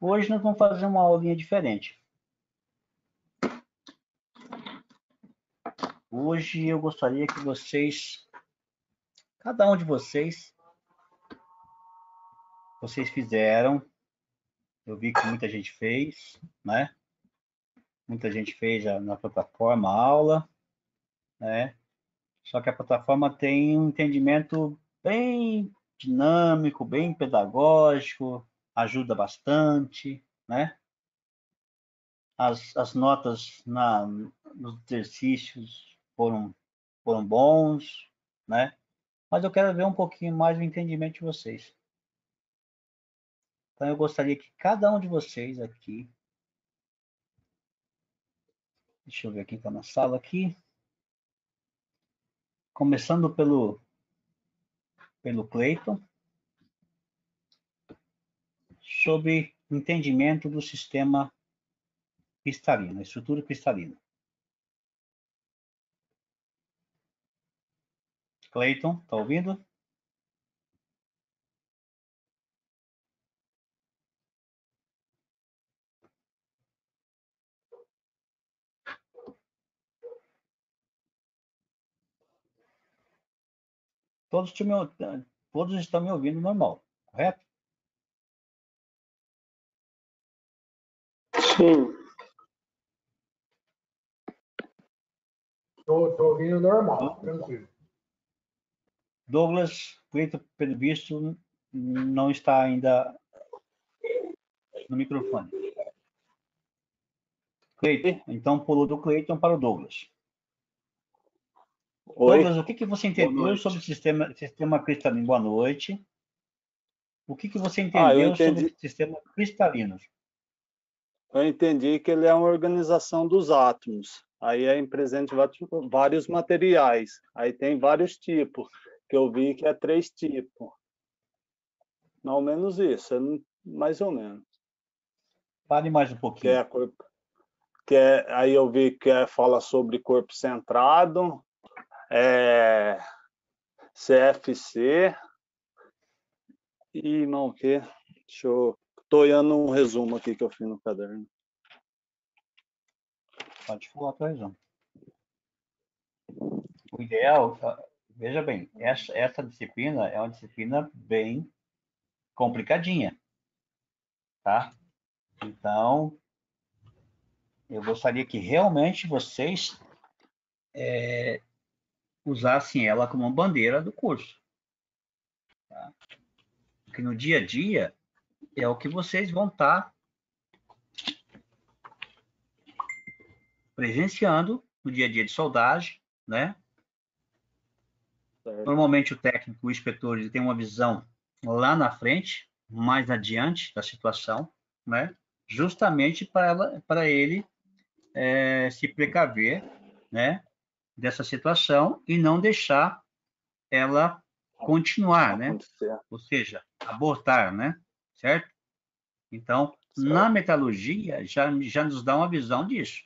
Hoje nós vamos fazer uma aulinha diferente. Hoje eu gostaria que vocês, cada um de vocês fizeram, eu vi que muita gente fez, né? Muita gente fez na plataforma a aula, né? Só que a plataforma tem um entendimento bem dinâmico, bem pedagógico, ajuda bastante, né? As notas nos exercícios foram bons, né? Mas eu quero ver um pouquinho mais o entendimento de vocês. Então, eu gostaria que cada um de vocês aqui, deixa eu ver quem está na sala aqui, começando pelo Cleiton, sobre entendimento do sistema cristalino, a estrutura cristalina. Cleiton, está ouvindo? Todos estão me ouvindo normal, correto? Sim. Estou ouvindo normal, tranquilo. Douglas, Cleiton, pelo visto, não está ainda no microfone. Cleiton, então pulou do Cleiton para o Douglas. Oi. Douglas, o que você entendeu sobre o sistema cristalino? Boa noite. O que você entendeu sobre o sistema cristalino? Eu entendi que ele é uma organização dos átomos. Aí é presente vários materiais. Aí tem vários tipos, que eu vi que é 3 tipos. Mais ou menos isso, mais ou menos. Fale mais um pouquinho. Aí eu vi que fala sobre corpo centrado, CFC e não o quê? Estou olhando um resumo aqui que eu fiz no caderno. Pode falar para resumo. O ideal, veja bem, essa disciplina é uma disciplina bem complicadinha, tá? Então, eu gostaria que realmente vocês usassem ela como uma bandeira do curso. Tá? Porque no dia a dia é o que vocês vão estar presenciando no dia a dia de soldagem, né? Certo. Normalmente o técnico, o inspetor, ele tem uma visão lá na frente, mais adiante da situação, né? Justamente para ele se precaver, né? Dessa situação e não deixar ela continuar, né? Ou seja, abortar, né? Certo? Então, na metalurgia, já nos dá uma visão disso,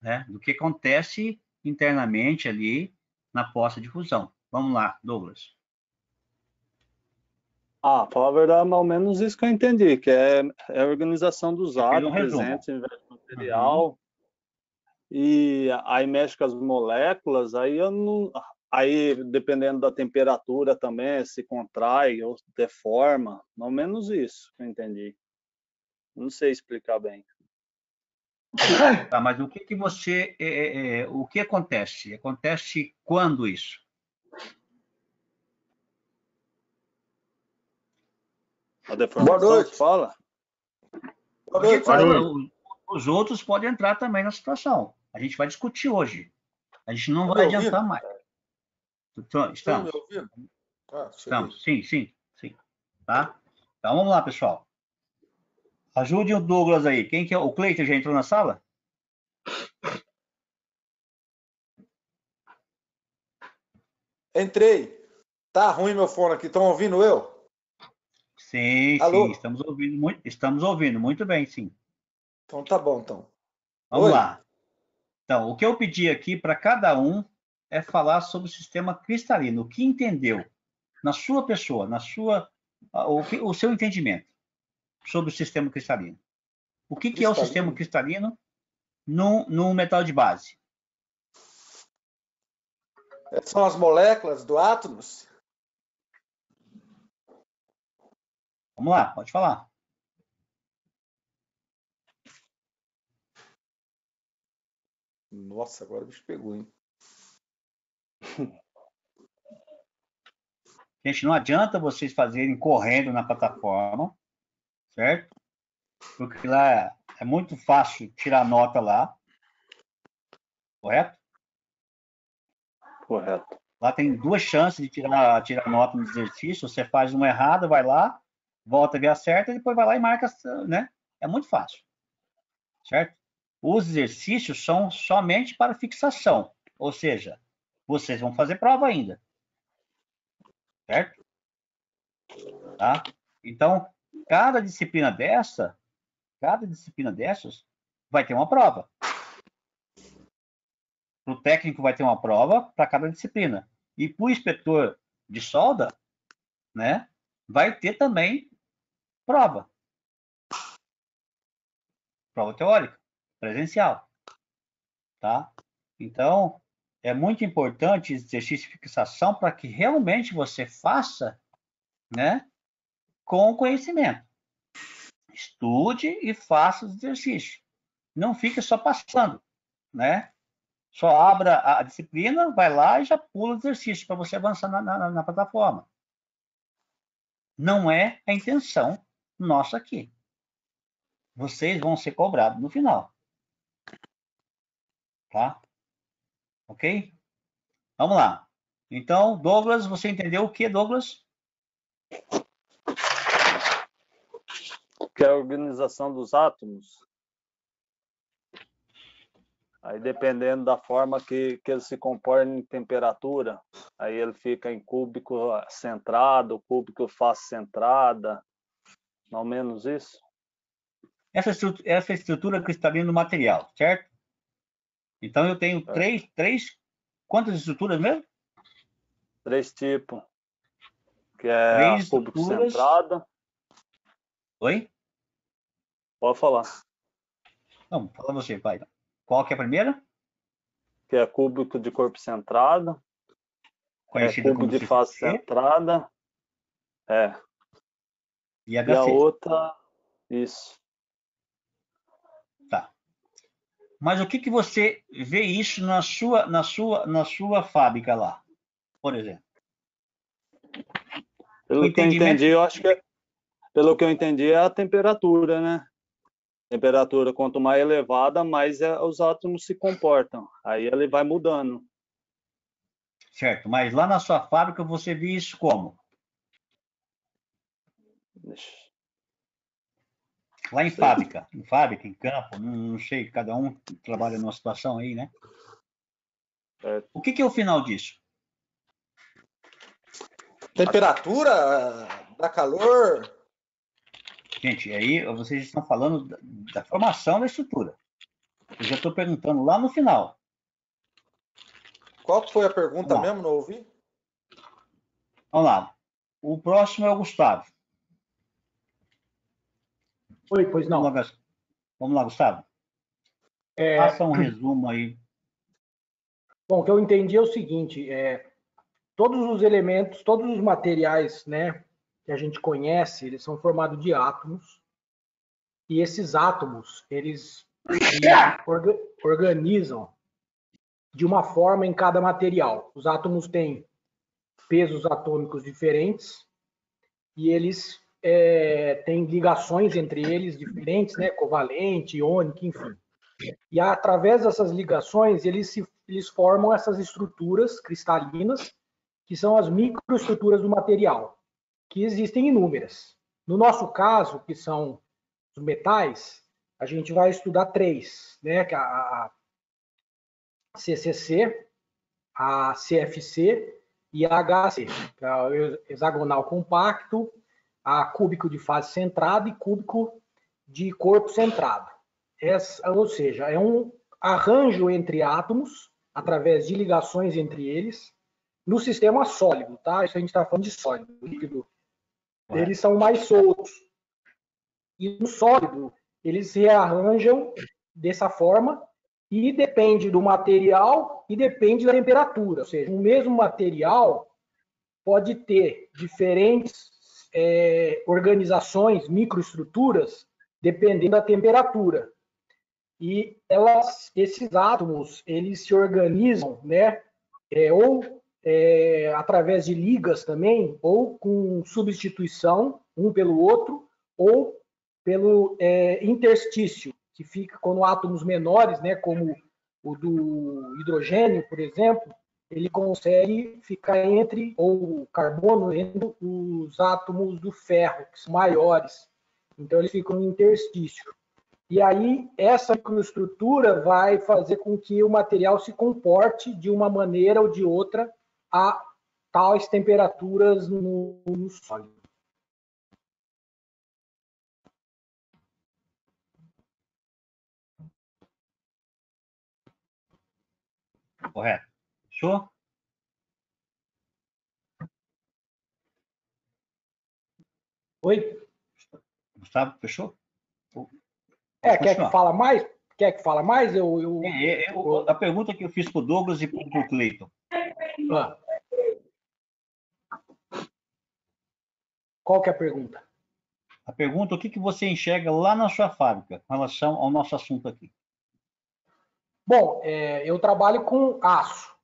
né? Do que acontece internamente ali na poça de fusão. Vamos lá, Douglas. Para falar a verdade, mais ou menos isso que eu entendi, que é a organização dos átomos presentes em vez de material. E aí mexe com as moléculas, aí eu não. Aí, dependendo da temperatura também, se contrai ou deforma. Mais ou menos isso que eu entendi. Não sei explicar bem. Tá, mas o que você... o que acontece? Acontece quando isso? A deformação, boa noite. Fala? Boa noite. Os outros podem entrar também na situação. A gente vai discutir hoje. A gente não vai adiantar mais. Estamos? Estamos, sim. Tá? Então, vamos lá, pessoal. Ajude o Douglas aí. Quem que é? O Cleiton já entrou na sala? Entrei. Tá ruim meu fone aqui. Estão ouvindo eu? Sim, alô? Sim. Estamos ouvindo muito bem, sim. Então tá bom, então. Vamos lá. Então, o que eu pedi aqui para cada um é falar sobre o sistema cristalino. O que entendeu na sua pessoa, o seu entendimento. sobre o sistema cristalino. O que é o sistema cristalino no metal de base? São as moléculas do átomos? Vamos lá, pode falar. Nossa, agora o bicho pegou, hein? Gente, não adianta vocês fazerem correndo na plataforma, certo? Porque lá é muito fácil tirar nota lá. Correto? Correto. Lá tem 2 chances de tirar nota no exercício. Você faz uma errada, vai lá, volta a ver a certa, e depois vai lá e marca, né? É muito fácil. Certo? Os exercícios são somente para fixação. Ou seja, vocês vão fazer prova ainda. Certo? Tá? Então, cada disciplina dessas vai ter uma prova. O técnico vai ter uma prova para cada disciplina. E para o inspetor de solda, né, vai ter também prova. Prova teórica, presencial. Tá? Então, é muito importante esse exercício de fixação para que realmente você faça, né, com conhecimento. Estude e faça os exercícios. Não fique só passando, né? Só abra a disciplina, vai lá e já pula o exercício para você avançar na plataforma. Não é a intenção nossa aqui. Vocês vão ser cobrados no final. Tá? Ok? Vamos lá. Então, Douglas, você entendeu o que, Douglas? Que é a organização dos átomos. Aí, dependendo da forma que ele se comporta em temperatura, aí ele fica em cúbico centrado, cúbico face centrada, não menos isso. Essa estrutura cristalina do material, certo? Então, eu tenho três... Quantas estruturas mesmo? 3 tipos. Que é 3 a cúbico estruturas... centrada. Oi? Pode falar. Não, fala você, pai. Qual que é a primeira? Que é cúbico de corpo centrado. Conhecida cubo como de CCC. face centrada. E HC. E a outra, isso. Tá. Mas o que você vê isso na sua fábrica lá, por exemplo? Pelo que eu entendi, eu acho que pelo que eu entendi é a temperatura, né? Temperatura, quanto mais elevada, mais os átomos se comportam. Aí ele vai mudando. Certo, mas lá na sua fábrica você vê isso como? Lá em fábrica, em campo, não sei, cada um trabalha numa situação aí, né? O que é o final disso? Temperatura, dá calor. Gente, aí vocês estão falando da formação da estrutura. Eu já estou perguntando lá no final. Qual que foi a pergunta mesmo? Não ouvi? Vamos lá. O próximo é o Gustavo. Oi, pois não. Vamos lá, Gustavo. Faça um resumo aí. Bom, o que eu entendi é o seguinte, todos os elementos, todos os materiais, né, que a gente conhece, eles são formados de átomos, e esses átomos, eles organizam de uma forma em cada material. Os átomos têm pesos atômicos diferentes, e eles têm ligações entre eles diferentes, né, covalente, iônica, enfim. E através dessas ligações, eles formam essas estruturas cristalinas, que são as microestruturas do material, que existem inúmeras. No nosso caso, que são os metais, a gente vai estudar 3, né? Que é a CCC, a CFC e a HC, que é o hexagonal compacto, a cúbico de face centrada e cúbico de corpo centrado. Ou seja, é um arranjo entre átomos, através de ligações entre eles, no sistema sólido, tá? Isso a gente está falando de sólido, líquido. Eles são mais soltos. E no sólido, eles se rearranjam dessa forma e depende do material e depende da temperatura. Ou seja, o mesmo material pode ter diferentes organizações, microestruturas, dependendo da temperatura. E esses átomos, eles se organizam, né? Ou através de ligas também, ou com substituição um pelo outro, ou pelo interstício, que fica quando átomos menores, né, como o do hidrogênio, por exemplo, ele consegue ficar entre, ou o carbono, entre os átomos do ferro, que são maiores. Então, eles ficam no interstício. E aí, essa microestrutura vai fazer com que o material se comporte de uma maneira ou de outra a tais temperaturas no sólido. Correto. Fechou? Oi? Gustavo, fechou? Quer que fala mais? Quer que fala mais? A pergunta que eu fiz para o Douglas e para o Cleiton. Qual que é a pergunta? A pergunta, o que você enxerga lá na sua fábrica em relação ao nosso assunto aqui? Bom, eu trabalho com aço.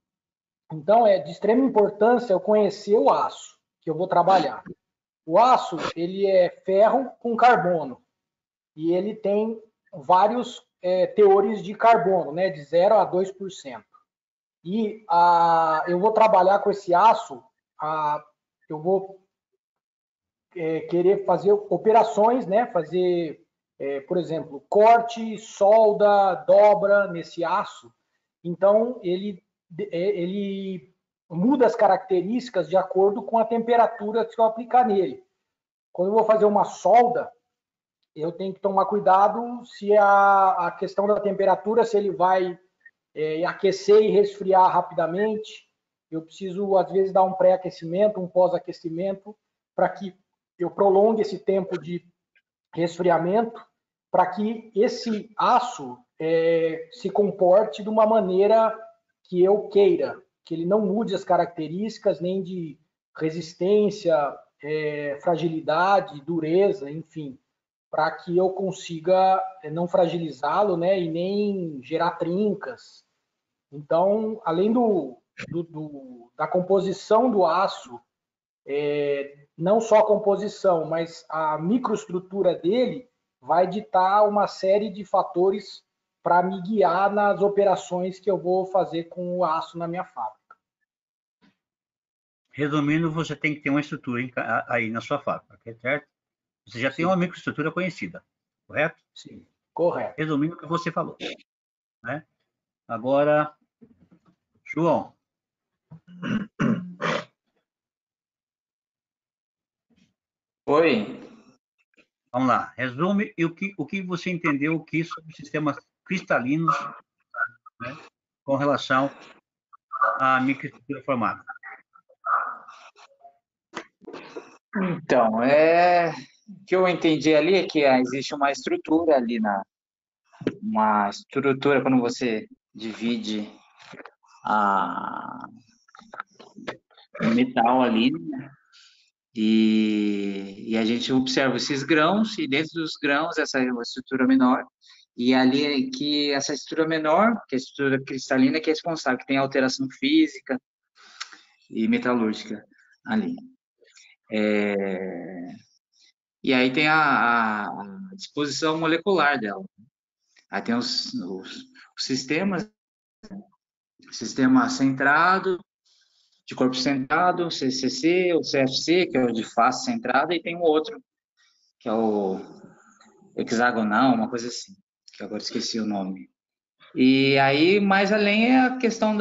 Então, é de extrema importância eu conhecer o aço que eu vou trabalhar. O aço, ele é ferro com carbono. E ele tem vários teores de carbono, né, de 0 a 2%. E eu vou trabalhar com esse aço, eu vou querer fazer operações, né, fazer, por exemplo, corte, solda, dobra nesse aço. Então, ele muda as características de acordo com a temperatura que eu aplicar nele. Quando eu vou fazer uma solda, eu tenho que tomar cuidado se a questão da temperatura, se ele vai aquecer e resfriar rapidamente. Eu preciso, às vezes, dar um pré-aquecimento, um pós-aquecimento, para que eu prolongue esse tempo de resfriamento, para que esse aço se comporte de uma maneira que eu queira, que ele não mude as características, nem de resistência, fragilidade, dureza, enfim, para que eu consiga não fragilizá-lo, né, e nem gerar trincas. Então, além da composição do aço, não só a composição, mas a microestrutura dele vai ditar uma série de fatores para me guiar nas operações que eu vou fazer com o aço na minha fábrica. Resumindo, você tem que ter uma estrutura aí na sua fábrica, certo? Você já tem uma microestrutura conhecida, correto? Sim, correto. Resumindo o que você falou, né? Agora, João. Oi. Vamos lá. Resume o que você entendeu aqui sobre sistemas cristalinos, né, com relação à microestrutura formada. Então, o que eu entendi ali é que existe uma estrutura ali uma estrutura quando você divide o metal ali, né? E a gente observa esses grãos, e dentro dos grãos, essa é uma estrutura menor, e ali que essa estrutura menor, que é a estrutura cristalina, que é responsável, que tem alteração física e metalúrgica ali. E aí tem a disposição molecular dela. Aí tem os sistemas, sistema centrado, de corpo centrado, o CCC, o CFC, que é o de face centrada, e tem o outro, que é o hexagonal, uma coisa assim, que agora esqueci o nome. E aí, mais além, é a questão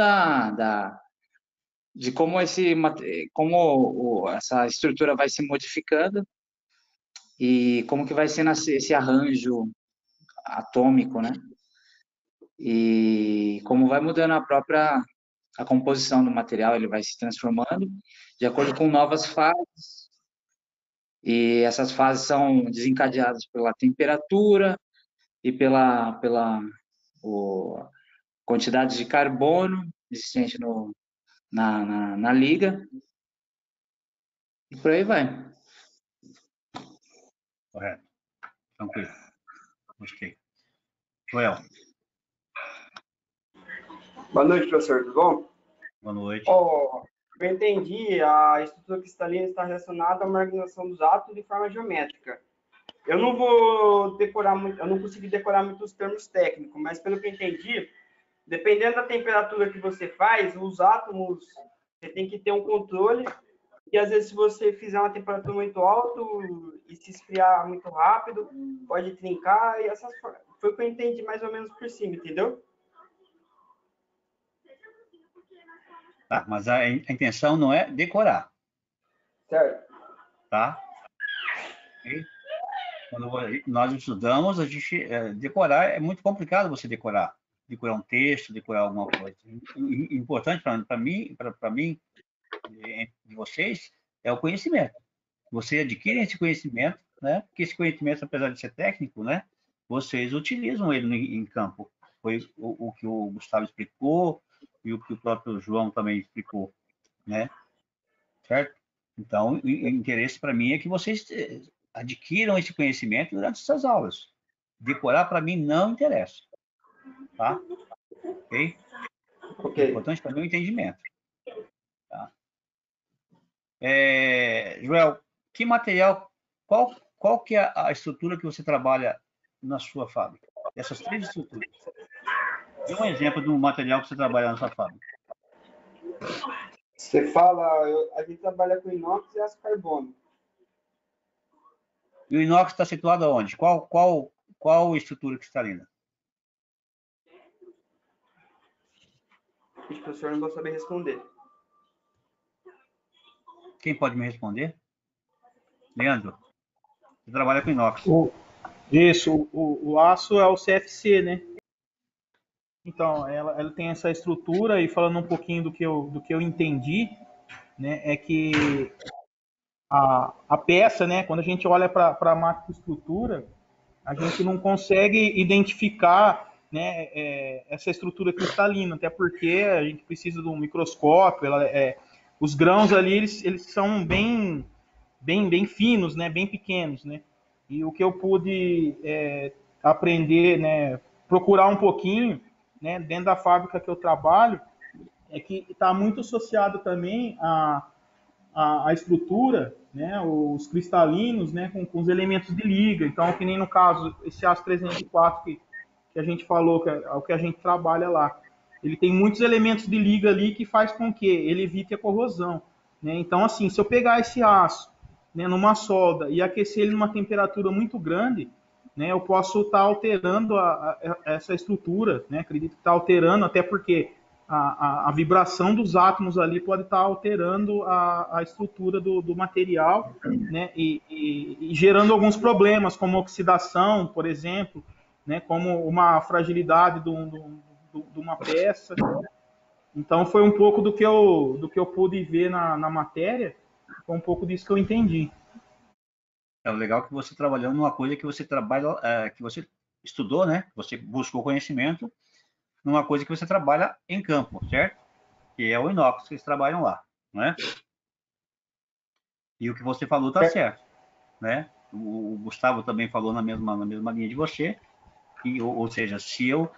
de como essa estrutura vai se modificando e como que vai sendo esse arranjo atômico, né? E como vai mudando a composição do material, ele vai se transformando de acordo com novas fases E essas fases são desencadeadas pela temperatura e pela quantidade de carbono existente na liga, e por aí vai. Correto. Tranquilo. Gostei. Joel. Boa noite, professor, tudo bom? Boa noite. Eu entendi, a estrutura cristalina está relacionada a uma organização dos átomos de forma geométrica. Eu não vou decorar muito, eu não consegui decorar muito os termos técnicos, mas pelo que eu entendi, dependendo da temperatura que você faz, os átomos, você tem que ter um controle, e às vezes se você fizer uma temperatura muito alta e se esfriar muito rápido, pode trincar, e essas foi o que eu entendi mais ou menos por cima, entendeu? Tá, mas a intenção não é decorar. Certo. Tá? Okay? Quando nós estudamos, a gente decorar é muito complicado você decorar um texto, decorar alguma coisa. Importante para mim, de vocês, é o conhecimento. Você adquire esse conhecimento, né? Porque esse conhecimento, apesar de ser técnico, né? Vocês utilizam ele em campo. Foi o que o Gustavo explicou e o que o próprio João também explicou, né? Certo? Então, o interesse para mim é que vocês adquiram esse conhecimento durante essas aulas. Decorar, para mim, não interessa. Tá? Ok? Ok. O importante para mim é o entendimento. Tá? Joel, que material, qual que é a estrutura que você trabalha na sua fábrica? Essas 3 estruturas. Dê um exemplo de um material que você trabalha na sua fábrica. Você fala, a gente trabalha com inox e aço carbono. E o inox está situado aonde? Qual estrutura cristalina? O professor não vai saber responder. Quem pode me responder? Leandro, você trabalha com inox. O aço é o CFC, né? Então, ela tem essa estrutura, e falando um pouquinho do que eu entendi, né, é que a peça, né, quando a gente olha para a macroestrutura, a gente não consegue identificar, né, essa estrutura cristalina, até porque a gente precisa de um microscópio, os grãos ali, eles são bem finos, né, bem pequenos, né? E o que eu pude aprender, né, procurar um pouquinho, né, dentro da fábrica que eu trabalho, é que está muito associado também a estrutura, né, os cristalinos, né, com os elementos de liga. Então, que nem no caso, esse aço 304 que a gente falou, que é o que a gente trabalha lá, ele tem muitos elementos de liga ali que faz com que ele evite a corrosão, né? Então, assim, se eu pegar esse aço, né, numa solda e aquecer ele numa temperatura muito grande, né, eu posso estar alterando essa estrutura, né? Acredito que está alterando, até porque a vibração dos átomos ali pode estar alterando a estrutura do material, né? E gerando alguns problemas, como oxidação, por exemplo, né? Como uma fragilidade de uma peça. Então, foi um pouco do que eu pude ver na matéria, foi um pouco disso que eu entendi. É legal que você trabalhou numa coisa que você trabalha, que você estudou, né? Você buscou conhecimento numa coisa que você trabalha em campo, certo? Que é o inox que eles trabalham lá, né? E o que você falou está certo, né? O Gustavo também falou na mesma linha de você, ou seja, se eu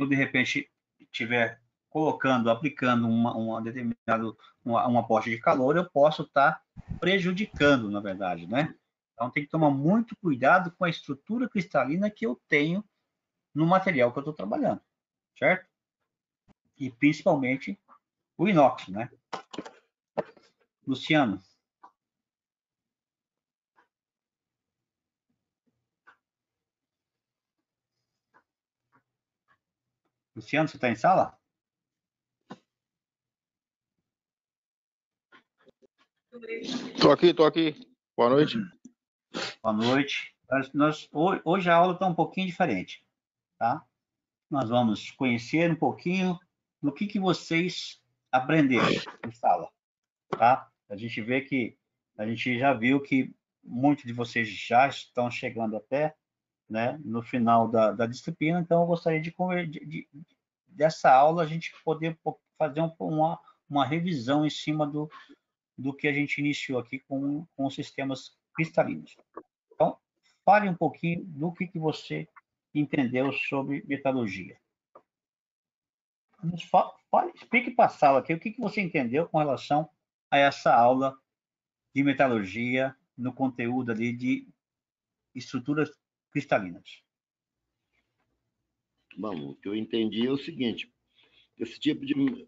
de repente estiver aplicando um aporte de calor, eu posso estar prejudicando, na verdade, né? Então tem que tomar muito cuidado com a estrutura cristalina que eu tenho no material que eu estou trabalhando, certo? E principalmente o inox, né? Luciano. Luciano, você está em sala? Tô aqui. Boa noite. Boa noite. Hoje a aula está um pouquinho diferente, tá? Nós vamos conhecer um pouquinho do que vocês aprenderam em sala, tá? A gente já viu que muitos de vocês já estão chegando até, né, no final da disciplina, então eu gostaria dessa aula a gente poder fazer uma revisão em cima do que a gente iniciou aqui com os sistemas cristalinos. Então, fale um pouquinho do que você entendeu sobre metalurgia. Explique para a sala aqui o que você entendeu com relação a essa aula de metalurgia no conteúdo ali de estruturas cristalinas. Bom, o que eu entendi é o seguinte, esse tipo de...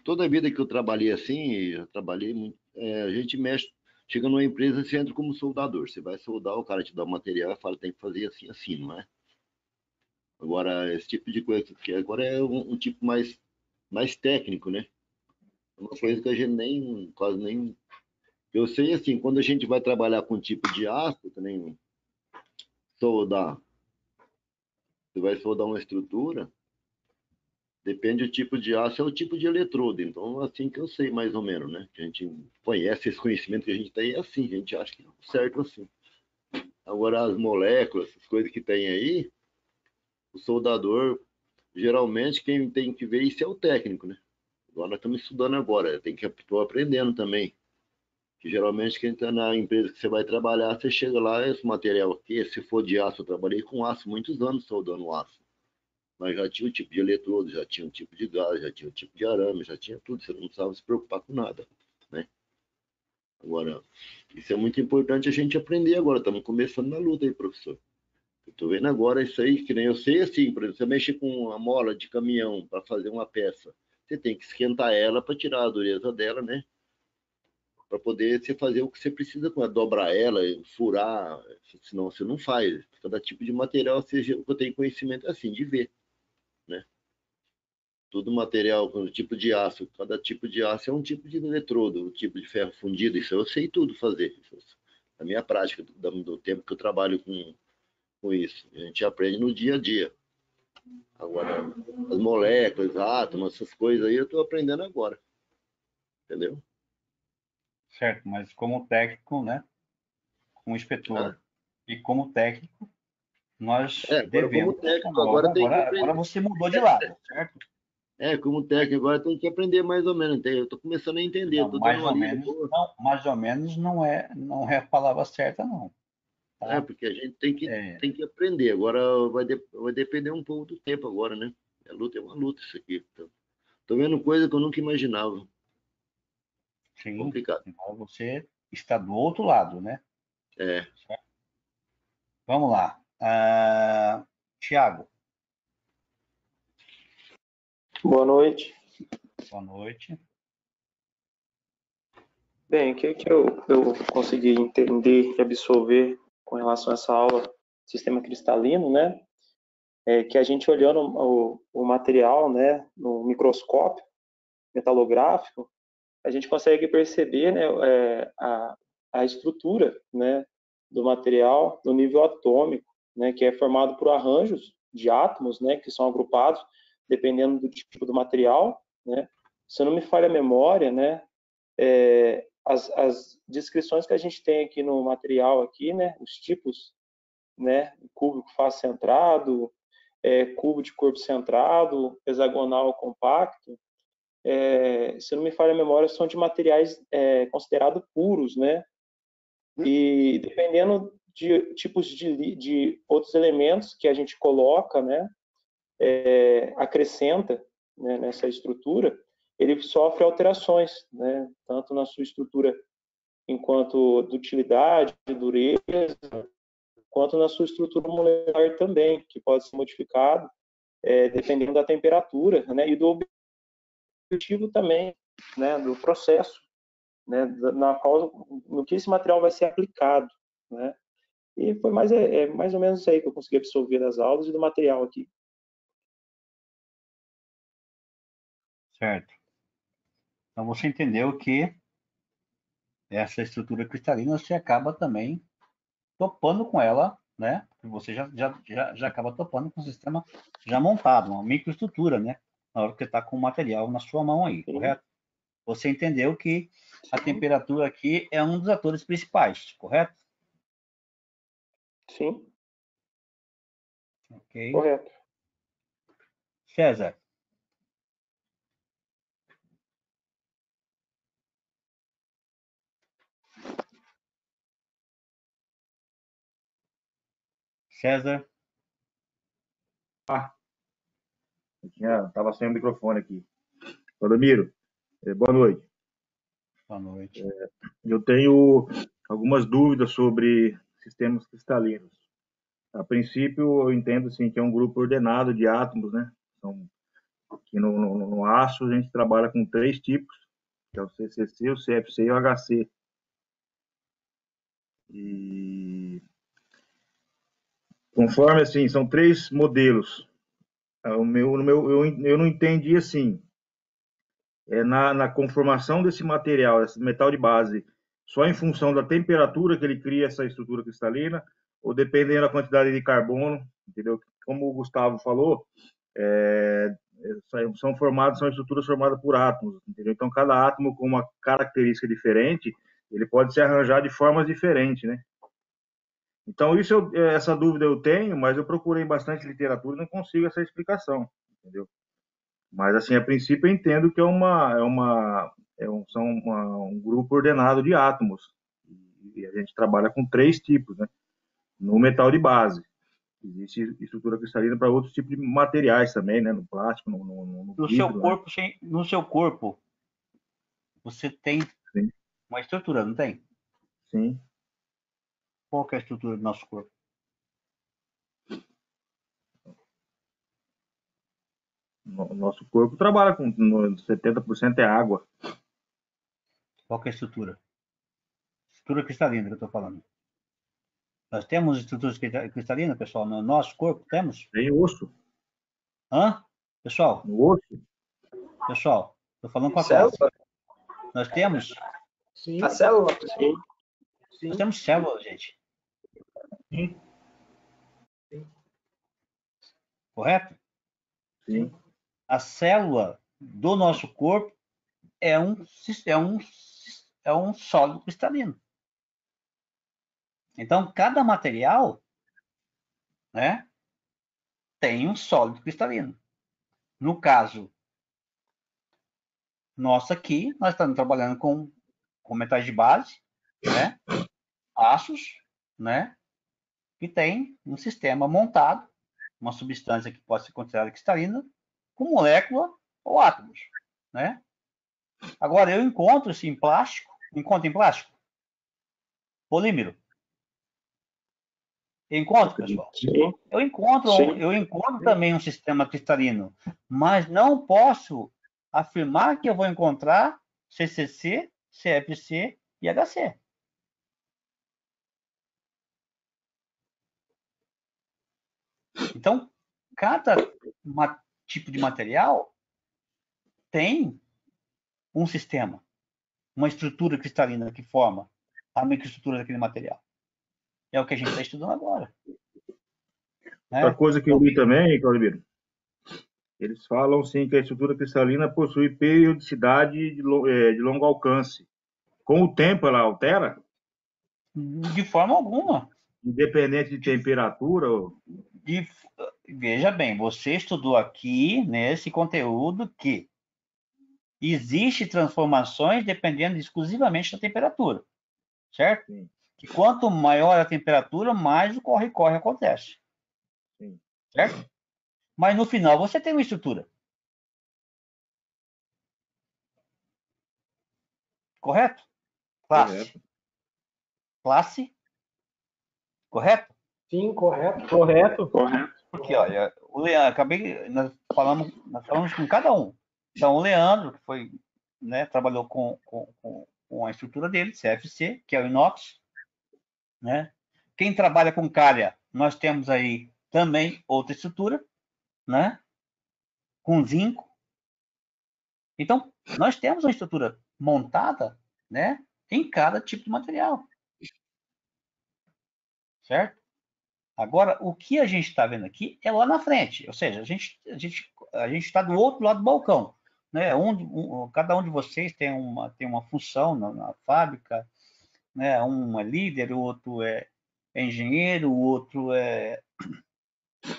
Toda a vida que eu trabalhei assim, eu trabalhei muito, a gente mexe, chega numa empresa, você entra como soldador, você vai soldar, o cara te dá o material e fala, tem que fazer assim, assim, não é? Agora, esse tipo de coisa que agora é um tipo mais técnico, né? É uma coisa que a gente quase nem... Eu sei, assim, quando a gente vai trabalhar com tipo de aço, também soldar, você vai soldar uma estrutura, depende do tipo de aço, é o tipo de eletrodo. Então, assim que eu sei, mais ou menos, né? Que a gente conhece esse conhecimento que a gente tem, é assim, a gente acha que é certo assim. Agora, as moléculas, as coisas que tem aí, o soldador, geralmente, quem tem que ver isso é o técnico, né? Agora nós estamos estudando agora, estou aprendendo também. Que geralmente quem está na empresa que você vai trabalhar, você chega lá, esse material aqui, se for de aço, eu trabalhei com aço muitos anos soldando aço. Mas já tinha o tipo de eletrodo, já tinha o tipo de gás, já tinha o tipo de arame, já tinha tudo, você não precisava se preocupar com nada, né? Agora, isso é muito importante a gente aprender agora, estamos começando na luta aí, professor. Eu estou vendo agora isso aí, que nem eu sei assim, por exemplo, você mexe com uma mola de caminhão para fazer uma peça, você tem que esquentar ela para tirar a dureza dela, né? Para poder você fazer o que você precisa com ela, dobrar ela, furar, senão você não faz. Cada tipo de material, eu tenho conhecimento assim, de ver, né? Todo material, o tipo de aço, cada tipo de aço é um tipo de eletrodo, o tipo de ferro fundido, isso eu sei tudo fazer. Na minha prática, do tempo que eu trabalho com isso, a gente aprende no dia a dia. Agora, as moléculas, átomos, essas coisas aí, eu estou aprendendo agora, entendeu? Certo, mas como técnico, né? Como inspetor e como técnico, nós agora devemos. como técnico, agora você mudou de lado, certo? Como técnico agora tem que aprender mais ou menos. Eu estou começando a entender, estou dando uma lida boa. Não, mais ou menos não é a palavra certa, não. Tá? Porque a gente tem que aprender. Agora vai depender um pouco do tempo agora, né? A luta é uma luta isso aqui. Estou vendo coisa que eu nunca imaginava. Sim, complicado. então você está do outro lado, né? Certo? Vamos lá. Tiago. Boa noite. Boa noite. Bem, o que eu consegui entender e absorver com relação a essa aula sistema cristalino, né? É que a gente olhando o material, né, no microscópio metalográfico, a gente consegue perceber, né, a estrutura, né, do material no nível atômico, né, que é formado por arranjos de átomos, né, que são agrupados dependendo do tipo do material, né. Se não me falha a memória, né, as descrições que a gente tem aqui no material aqui, né, os tipos, né, cúbico face centrado, cubo de corpo centrado, hexagonal compacto, se não me falha a memória, são de materiais considerados puros, né? E dependendo de tipos de outros elementos que a gente coloca, né, acrescenta, né, nessa estrutura, ele sofre alterações, né, tanto na sua estrutura enquanto de utilidade, de dureza, quanto na sua estrutura molecular também, que pode ser modificado dependendo da temperatura, né, e do objetivo também, né, do processo, né, no que esse material vai ser aplicado, né. E foi mais ou menos isso aí que eu consegui absorver das aulas e do material aqui. Certo. Então você entendeu que essa estrutura cristalina você acaba também topando com ela, né? Você já acaba topando com o sistema já montado, uma microestrutura, né? Na hora que você está com o material na sua mão aí, Sim. correto? Você entendeu que a temperatura aqui é um dos atores principais, correto? Sim, Ok. correto. César. César. Estava sem o microfone aqui. Valdomiro, boa noite. Boa noite. Eu tenho algumas dúvidas sobre sistemas cristalinos. A princípio, eu entendo assim, que é um grupo ordenado de átomos, né? Então, aqui no aço, a gente trabalha com 3 tipos, que é o CCC, o CFC e o HC. E conforme, assim, são 3 modelos. Eu não entendi, assim, na conformação desse material, esse metal de base, só em função da temperatura que ele cria essa estrutura cristalina, ou dependendo da quantidade de carbono, entendeu? Como o Gustavo falou, são estruturas formadas por átomos, entendeu? Então, cada átomo com uma característica diferente, ele pode se arranjar de formas diferentes, né? Então, essa dúvida eu tenho, mas eu procurei bastante literatura e não consigo essa explicação, entendeu? Mas, assim, a princípio eu entendo que um grupo ordenado de átomos. E a gente trabalha com 3 tipos, né? No metal de base. Existe estrutura cristalina para outros tipos de materiais também, né? No plástico, no vidro, no seu corpo, você tem Sim. uma estrutura, não tem? Sim. Qual que é a estrutura do nosso corpo? O nosso corpo trabalha com 70% é água. Qual que é a estrutura? Estrutura cristalina que eu estou falando. Nós temos estruturas cristalinas, pessoal, no nosso corpo? Temos? Tem osso. Hã? Pessoal? No osso? Pessoal, estou falando com a classe. Nós temos? Sim. A célula? Sim. Sim. Nós temos células, gente. Sim. Correto? Sim. A célula do nosso corpo é um sólido cristalino. Então, cada material, né, tem um sólido cristalino. No caso nosso aqui, nós estamos trabalhando com metais de base, né, aços, né, que tem um sistema montado, uma substância que pode ser considerada cristalina, com molécula ou átomos, né? Agora, eu encontro em plástico, polímero. Eu encontro, pessoal. Sim. Eu encontro também um sistema cristalino, mas não posso afirmar que eu vou encontrar CCC, CFC e HC. Então, cada tipo de material tem um sistema, uma estrutura cristalina que forma a microestrutura daquele material. É o que a gente está estudando agora. Outra coisa que eu li também, Claudemiro, eles falam sim que a estrutura cristalina possui periodicidade de longo alcance. Com o tempo ela altera? De forma alguma. Independente de temperatura? Veja bem, você estudou aqui nesse conteúdo que existe transformações dependendo exclusivamente da temperatura, certo? Sim. Que quanto maior a temperatura, mais o corre-corre acontece. Sim. Certo? Mas no final você tem uma estrutura. Correto? Classe. Correto? Correto. Sim, correto. Correto. Porque, olha, o Leandro, nós falamos com cada um. Então, o Leandro, que foi, né, trabalhou com a estrutura dele, CFC, que é o inox, né? Quem trabalha com calha, nós temos aí também outra estrutura, né? Com zinco. Então, nós temos uma estrutura montada, né, em cada tipo de material. Certo? Agora, o que a gente está vendo aqui é lá na frente, ou seja, a gente está do outro lado do balcão, né? Cada um de vocês tem uma função na fábrica, né? Um é líder, o outro é é engenheiro, o outro é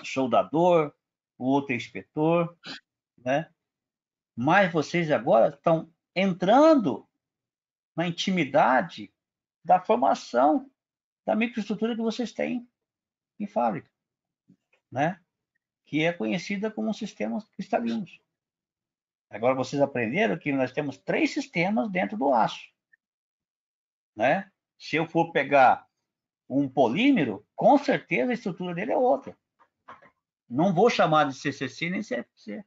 soldador, o outro é inspetor, né? Mas vocês agora estão entrando na intimidade da formação da microestrutura que vocês têm em fábrica, né? Que é conhecida como sistemas cristalinos. Agora vocês aprenderam que nós temos 3 sistemas dentro do aço, né? Se eu for pegar um polímero, com certeza a estrutura dele é outra. Não vou chamar de CCC nem CFC.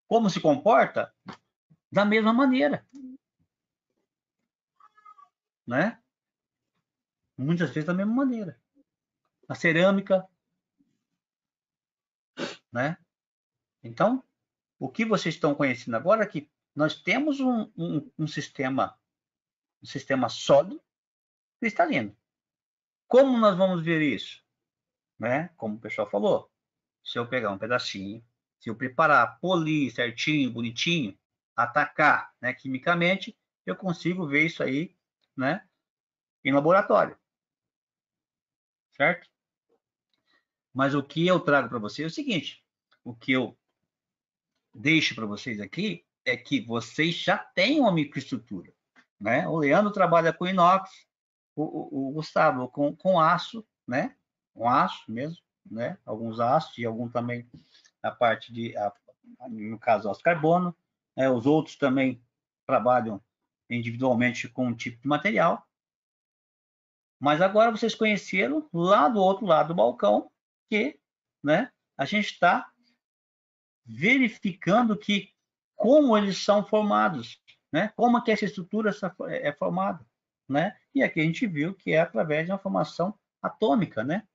Como se comporta? Da mesma maneira, né? Muitas vezes da mesma maneira. A cerâmica, né? Então, o que vocês estão conhecendo agora é que nós temos um sistema sólido cristalino. Como nós vamos ver isso? Né? Como o pessoal falou, se eu pegar um pedacinho, se eu preparar, polir certinho, bonitinho, atacar, né, quimicamente, eu consigo ver isso aí, né, em laboratório. Certo? Mas o que eu trago para vocês é o seguinte, o que eu deixo para vocês aqui é que vocês já têm uma microestrutura, né? O Leandro trabalha com inox, o Gustavo com aço, né? Com aço mesmo, né? Alguns aços e algum também a parte de, no caso, aço carbono. Os outros também trabalham individualmente com um tipo de material. Mas agora vocês conheceram lá do outro lado do balcão que, né? A gente está verificando que como eles são formados, né? Como que essa estrutura é formada, né? E aqui a gente viu que é através de uma formação atômica, né?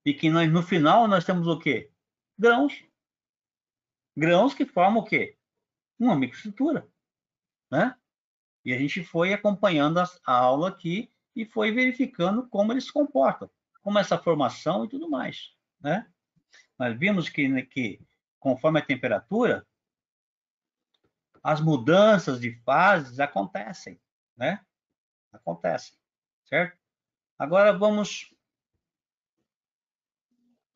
E que nós, no final, nós temos o quê? Grãos. Grãos que formam o quê? Uma microestrutura, né? E a gente foi acompanhando a aula aqui e foi verificando como eles se comportam, como essa formação e tudo mais, né? Nós vimos que conforme a temperatura, as mudanças de fases acontecem, né? Acontecem, certo? Agora vamos...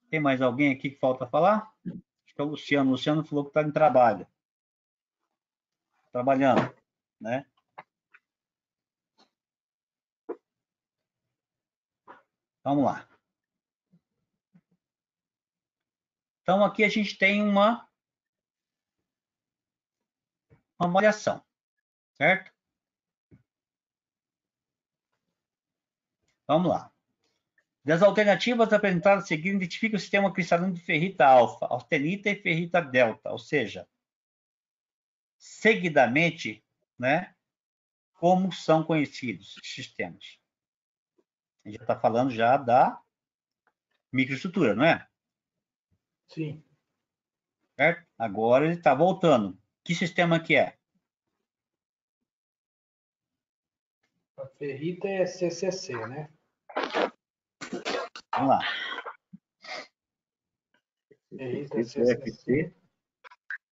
Tem mais alguém aqui que falta falar? Acho que é o Luciano. O Luciano falou que está em trabalho. Trabalhando, né? Vamos lá. Então, aqui a gente tem uma variação, certo? Vamos lá. Das alternativas apresentadas a seguir, identifique o sistema cristalino de ferrita alfa, austenita e ferrita delta, ou seja, seguidamente, né, como são conhecidos os sistemas. A gente já está falando já da microestrutura, não é? Sim. Certo? Agora ele está voltando. Que sistema que é? A ferrita é CCC, né? Vamos lá. Ferrita é CCC.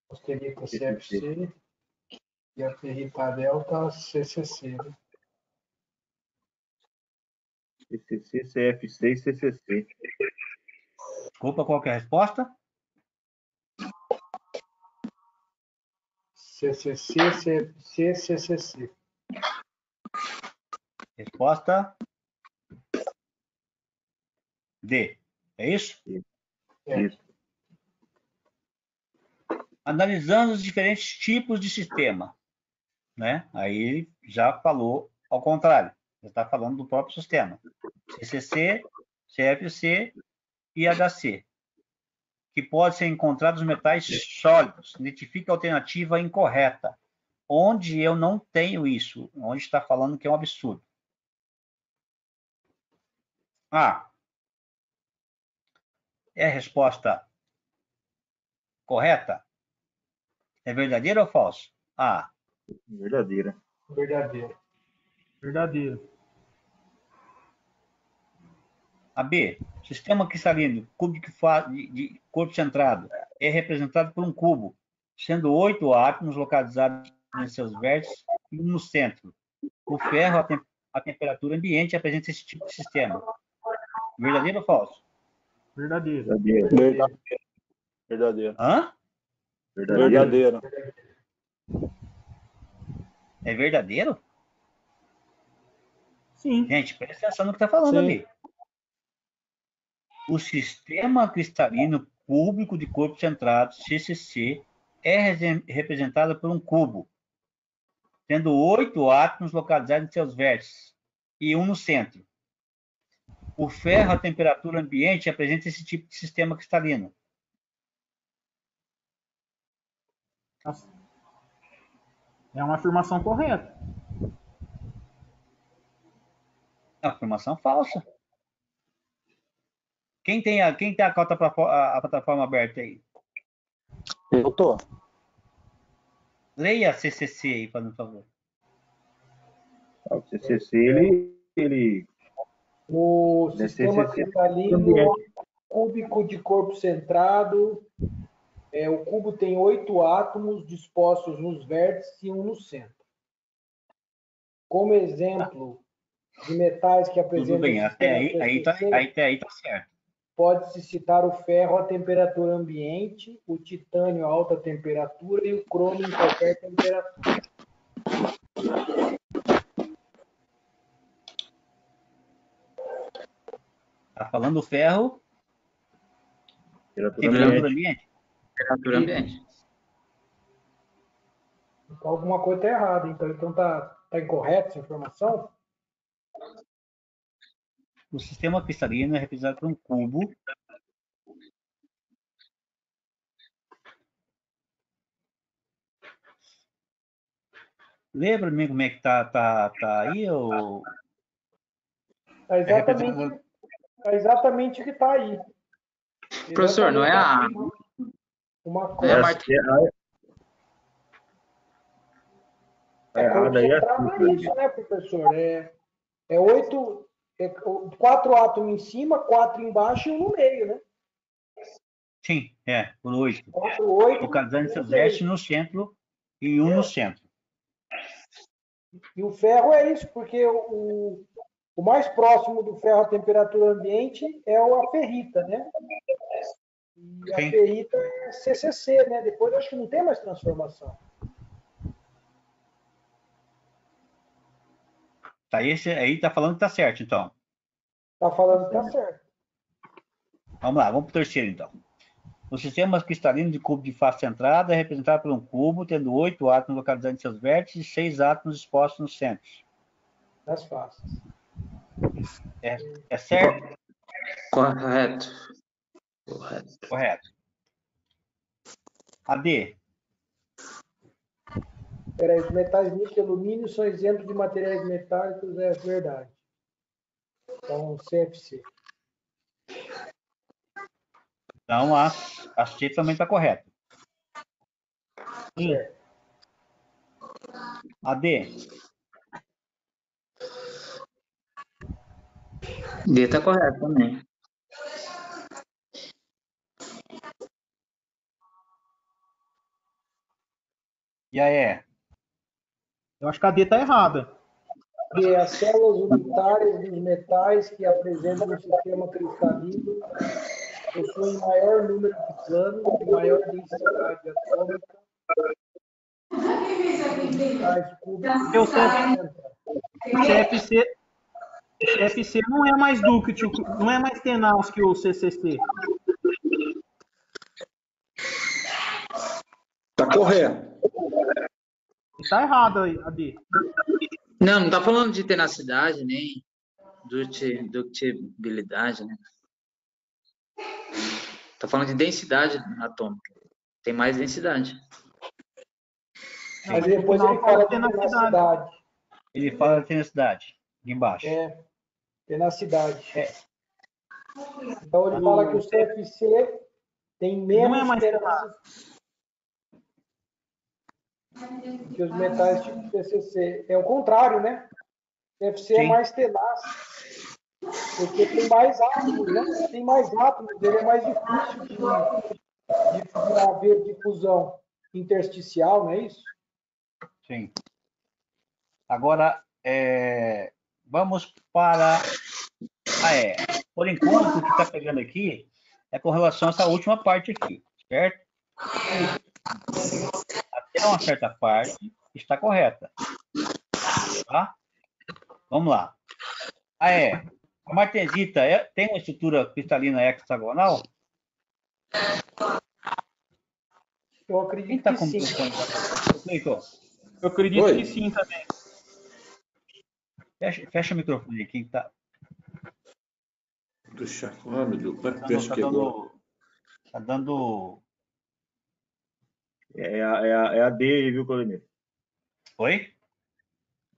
Austenita CFC. E a ferrita delta CCC, né? CCC, CFC e CCC. Desculpa, qual que é a resposta? CCC, CFC, CCC. Resposta D. É isso? É. Isso. Analisando os diferentes tipos de sistema, né? Aí ele já falou ao contrário. Ele está falando do próprio sistema. CCC, CFC e HC, que pode ser encontrados metais sólidos. Identifica a alternativa incorreta. Onde eu não tenho isso, onde está falando que é um absurdo. A. É a resposta correta? É verdadeiro ou falso? A. Verdadeira. Verdadeiro. Verdadeiro. A B. Sistema cristalino cúbico de corpo centrado é representado por um cubo, sendo 8 átomos localizados em seus vértices e um no centro. O ferro a temperatura ambiente apresenta esse tipo de sistema. Verdadeiro ou falso? Verdadeiro. Verdadeiro. Hã? Verdadeiro. É verdadeiro? Sim. Gente, presta atenção no que está falando Sim. ali. O sistema cristalino cúbico de corpo centrado, CCC, é representado por um cubo, tendo 8 átomos localizados em seus vértices e um no centro. O ferro a temperatura ambiente apresenta esse tipo de sistema cristalino. É uma afirmação correta. É uma afirmação falsa. Quem tem a plataforma aberta aí? Eu tô. Leia a CCC aí, por favor. O CCC, ele O Deve sistema ser cristalino cúbico de corpo centrado. O cubo tem 8 átomos dispostos nos vértices e um no centro. Como exemplo de metais que apresentam Tudo bem, até aí tá certo. pode-se citar o ferro a temperatura ambiente, o titânio a alta temperatura e o cromo em qualquer temperatura. Tá falando do ferro, temperatura temperatura ambiente. ambiente? Temperatura ambiente. Então, alguma coisa está errada. Então tá incorreta essa informação? O sistema cristalino é representado por um cubo lembra mim como é que tá aí? Ou... É exatamente o que está aí. Professor, não é a... Uma Não é coisa. a Martim. Errado aí É isso, né, professor? É 8, 4 átomos em cima, 4 embaixo e um no meio, né? Sim, por 8. 8, Localizando seus vértices no centro e um no centro. E o ferro é isso, porque o mais próximo do ferro à temperatura ambiente é a ferrita, né? E a Sim. ferrita é CCC, né? Depois acho que não tem mais transformação. Tá, esse aí tá falando que tá certo, então. Tá falando que tá certo. Vamos lá, vamos pro terceiro, então. O sistema cristalino de cubo de face centrada é representado por um cubo, tendo 8 átomos localizados em seus vértices e 6 átomos expostos no centro. Das faces. É certo? Correto. Correto. AD. Peraí, os metais níquel e alumínio são exemplos de materiais metálicos, é verdade. Então, CFC. Então, a C também está correta. Certo. AD. D tá correto também. E aí? Eu acho que a D tá errada. E as células unitárias dos metais que apresentam no sistema cristalino possuem maior número de planos e maior densidade atômica. Metais cúbicos. O CFC não é mais dúctil, não é mais tenaz que o CCC. Tá correto. Tá errado aí, a D. Não tá falando de tenacidade, nem ductibilidade, né? Tá falando de densidade atômica. Tem mais densidade. Mas depois ele fala de tenacidade. Ele fala de tenacidade, aqui embaixo. Tenacidade. Então ele fala que o CFC tem menos tenacidade que os metais tipo CCC. É o contrário, né? O CFC é mais tenaz. Porque tem mais átomos, né? Tem mais átomos, ele é mais difícil de haver difusão intersticial, não é isso? Sim. Agora, vamos para a E. Por enquanto, o que está pegando aqui é com relação a essa última parte aqui, certo? Até uma certa parte está correta. Tá? Vamos lá. A E. A martensita tem uma estrutura cristalina hexagonal? Eu acredito Tá que sim. Eu acredito Oi. que sim também. Fecha o microfone. Quem tá... Deixa. Ah, meu Deus, como é que fecha aqui agora? Tá dando... É a D aí, viu, Claudemir? Oi?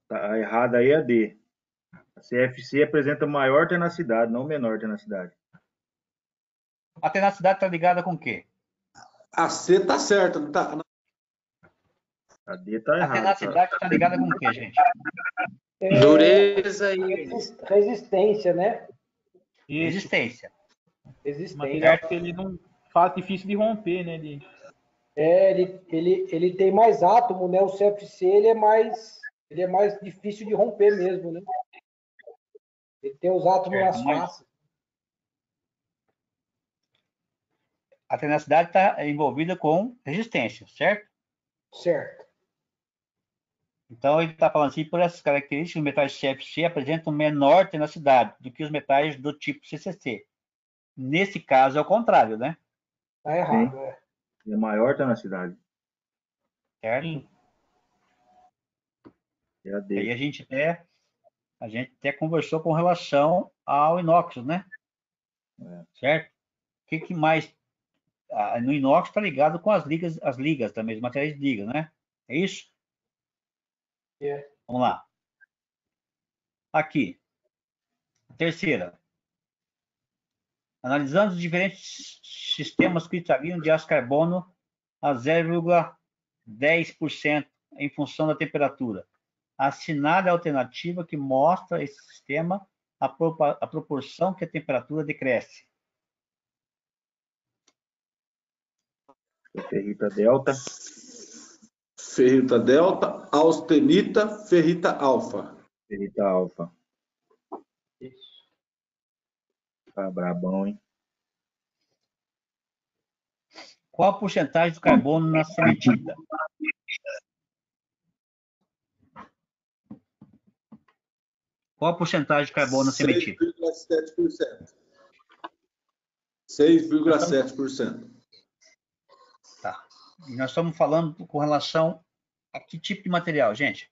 Tá errada aí é a D. A CFC apresenta maior tenacidade, não menor tenacidade. A tenacidade está ligada com o quê? A C tá certa, não tá? A D tá A errada. tenacidade está ligada com o quê, gente? Dureza e Resistência, né? Isso. Resistência. Resistência. Material que ele não faz difícil de romper, né? Ele tem mais átomo, né? O CFC ele é mais difícil de romper mesmo, né? Ele tem os átomos nas faces. A tenacidade está envolvida com resistência, certo? Certo. Então, ele está falando assim, por essas características, os metais CFC apresentam menor tenacidade do que os metais do tipo CCC. Nesse caso, é o contrário, né? Tá errado, Sim. É maior tenacidade. Certo? Sim. É a D. Aí a gente até conversou com relação ao inox, né? Certo? O que mais? No inox está ligado com as ligas também, os materiais de liga, né? É isso? É. Vamos lá. Aqui. Terceira. Analisando os diferentes sistemas cristalinos de aço carbono a 0,10% em função da temperatura. Assinale a alternativa que mostra esse sistema a proporção que a temperatura decresce. Ferrita delta. Ferrita delta, austenita, ferrita alfa. Ferrita alfa. Isso. Tá brabão, hein? Qual a porcentagem do carbono na cementita? Qual a porcentagem de carbono na cementita? 6,7%. 6,7%. Tá. E nós estamos falando com relação a que tipo de material, gente?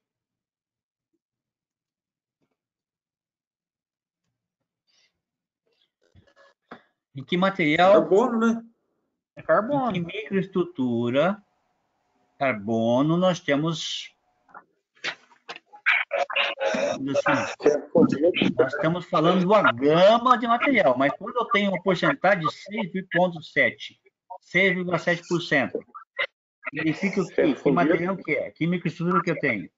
Em que material? Carbono, né? É carbono. Em que microestrutura carbono nós temos... Nós estamos falando de uma gama de material, mas quando eu tenho uma porcentagem de 6,7%, 6,7%, significa o quê? Que material que é? Que microestrutura que eu tenho?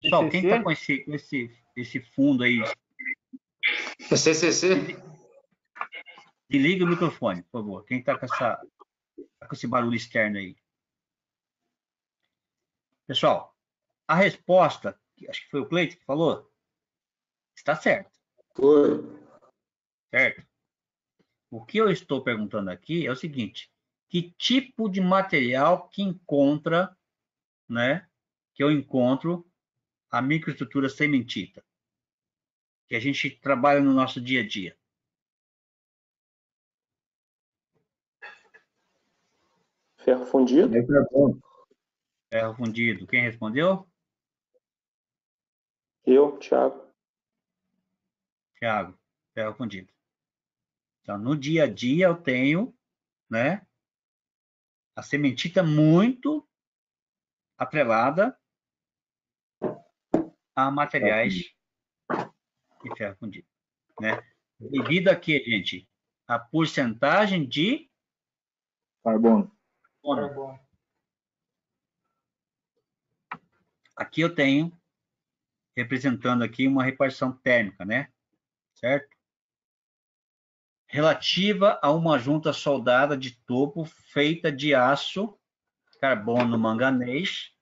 Pessoal, quem está com esse fundo aí? CCC? Desliga o microfone, por favor. Quem está com esse barulho externo aí? Pessoal, a resposta, acho que foi o Cleiton que falou, está certo. Foi. Certo? O que eu estou perguntando aqui é o seguinte: que tipo de material que encontra, né? Que eu encontro a microestrutura cementita, que a gente trabalha no nosso dia a dia? Ferro fundido? É carbono. Ferro fundido. Quem respondeu? Eu, Thiago. Thiago, ferro fundido. Então, no dia a dia eu tenho, né, a cementita muito atrelada a materiais de ferro fundido, né? Devido a quê, gente? A porcentagem de Carbono. Carbono. Aqui eu tenho representando aqui uma repartição térmica, né? Certo? Relativa a uma junta soldada de topo feita de aço, carbono manganês,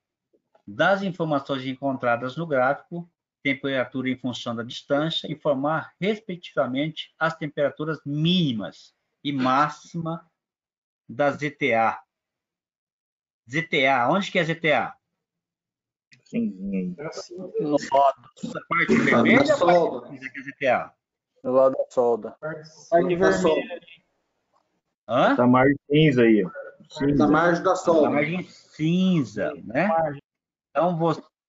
das informações encontradas no gráfico, temperatura em função da distância, e formar, respectivamente, as temperaturas mínimas e máxima da ZTA. ZTA, onde que é ZTA? Cinzinha aí. Assim, Essa parte vermelha ou a parte cinza que é ZTA? Do lado da solda. Parte vermelha. Hã? Essa margem cinza aí, ó. Da Cinza. margem da A solda. margem cinza, né? Então,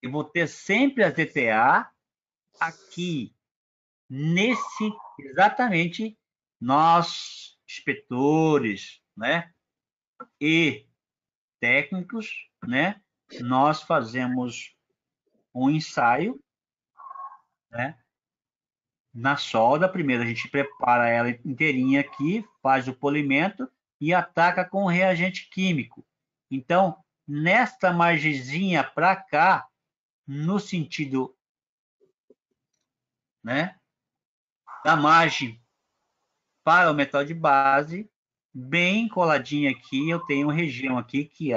eu vou ter sempre a ZTA aqui, exatamente, nós, inspetores, né? E técnicos, né? Nós fazemos um ensaio, né? Na solda, primeiro a gente prepara ela inteirinha aqui, faz o polimento e ataca com o reagente químico. Então, nesta margenzinha para cá, no sentido, né, da margem para o metal de base, bem coladinha aqui, eu tenho uma região aqui que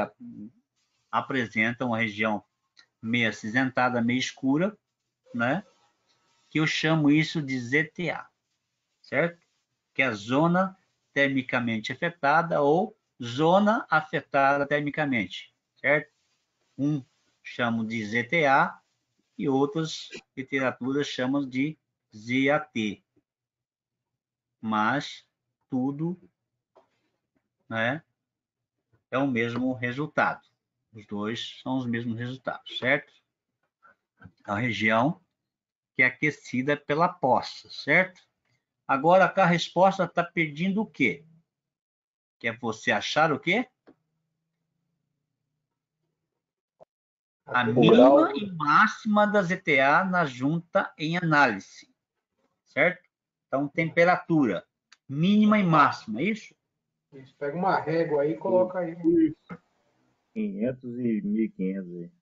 apresenta uma região meio acinzentada, meio escura, né? Que eu chamo isso de ZTA, certo? Que é a zona termicamente afetada ou zona afetada termicamente, certo? Um chamo de ZTA e outras literaturas chamam de ZAT. Mas tudo, né, é o mesmo resultado. Os dois são os mesmos resultados, certo? A região que é aquecida pela poça, certo? Agora, a resposta está pedindo o quê? Que é você achar o quê? A mínima e máxima da ZTA na junta em análise, certo? Então, temperatura mínima e máxima, é isso? Isso, pega uma régua aí e coloca aí. 500 e 1500 aí.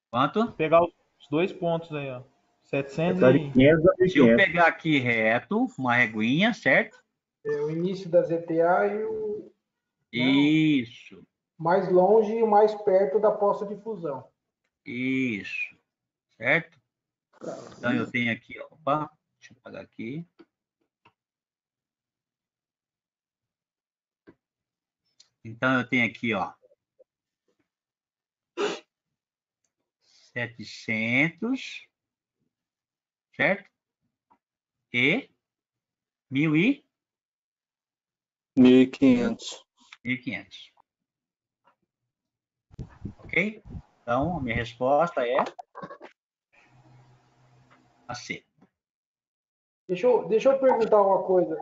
Quanto? Vou pegar os dois pontos aí, ó. 700 Tá de e... 500 a Se eu 1500. pegar aqui reto, uma reguinha, certo? É o início da ZTA e o Isso, mais longe e o mais perto da poça de fusão. isso, certo? Então, eu tenho aqui, opa, deixa eu apagar aqui. Então, eu tenho aqui, ó, 700, certo? E 1.500. 1.500. Ok? Então, a minha resposta é a C. Deixa eu perguntar uma coisa.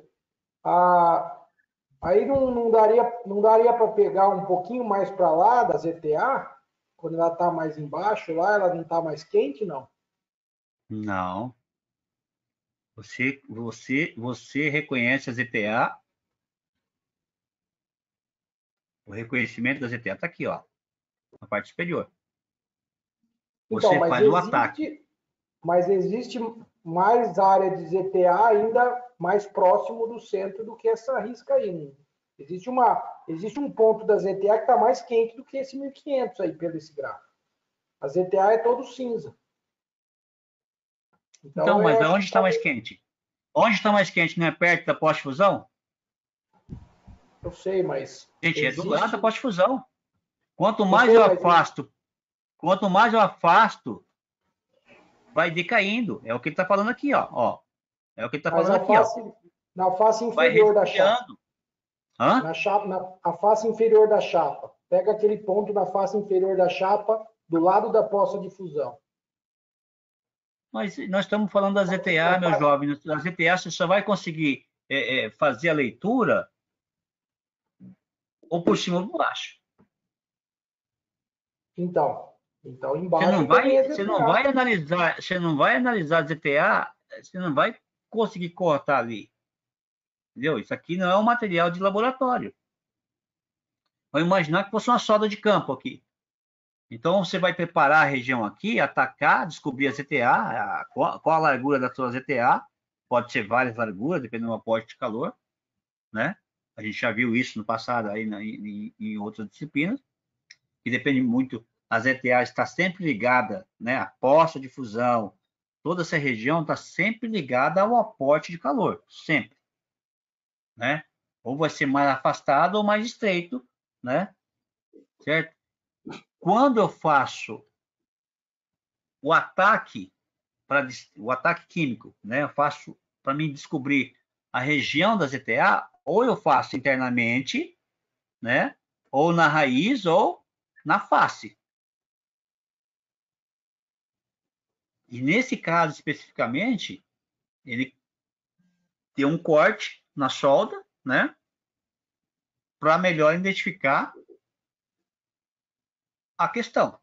Aí não daria para pegar um pouquinho mais para lá da ZTA? Quando ela está mais embaixo lá, ela não está mais quente, não? Não. Você reconhece a ZTA. O reconhecimento da ZTA está aqui, ó, na parte superior. Você Então, faz o ataque. Mas existe mais área de ZTA ainda mais próximo do centro do que essa risca aí. Existe um ponto da ZTA que está mais quente do que esse 1.500 aí, pelo esse gráfico. A ZTA é todo cinza. Então, mas onde está mais quente? Onde está mais quente? Não é perto da pós-fusão? Eu sei, mas... Gente, existe... é do lado da pós-fusão. Quanto mais eu afasto, vai decaindo. É o que ele está falando aqui, ó. É o que ele está falando aqui, ó. Na face inferior da chapa. Hã? A face inferior da chapa. Pega aquele ponto na face inferior da chapa, do lado da poça de fusão. Mas nós estamos falando da ZTA, meu jovem. Na ZTA você só vai conseguir fazer a leitura ou por cima ou por baixo. Então embaixo você não vai analisar a ZTA, você não vai conseguir cortar ali. Entendeu? Isso aqui não é um material de laboratório. Vamos imaginar que fosse uma solda de campo aqui. Então, você vai preparar a região aqui, atacar, descobrir a ZTA, qual a largura da sua ZTA. Pode ser várias larguras, dependendo do aporte de calor, né? A gente já viu isso no passado aí em outras disciplinas. que depende muito, as ETA está sempre ligada, né? A poça de fusão, toda essa região está sempre ligada ao aporte de calor, sempre, né? Ou vai ser mais afastado ou mais estreito, né? Certo? Quando eu faço o ataque químico, né? Eu faço para mim descobrir a região das ETA, ou eu faço internamente, né? Ou na raiz ou na face. E nesse caso especificamente, ele tem um corte na solda, né? Para melhor identificar a questão,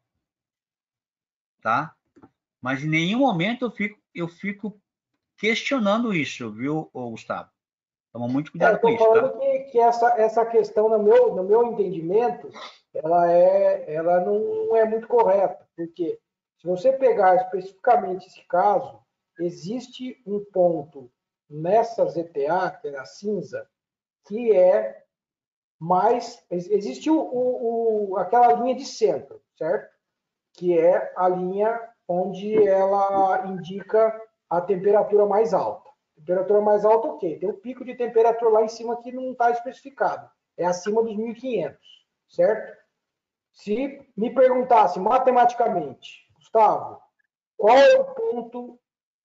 tá? Mas em nenhum momento eu fico questionando isso, viu, Gustavo? Toma muito cuidado com isso, tá? Eu estou falando que essa questão, no meu entendimento, ela não é muito correta, porque se você pegar especificamente esse caso, existe um ponto nessa ZTA, que é a cinza, que é mais... Existe aquela linha de centro, certo? Que é a linha onde ela indica a temperatura mais alta. Temperatura mais alta, ok. Tem um pico de temperatura lá em cima que não está especificado. É acima dos 1.500, certo? Se me perguntasse matematicamente, Gustavo, qual é o ponto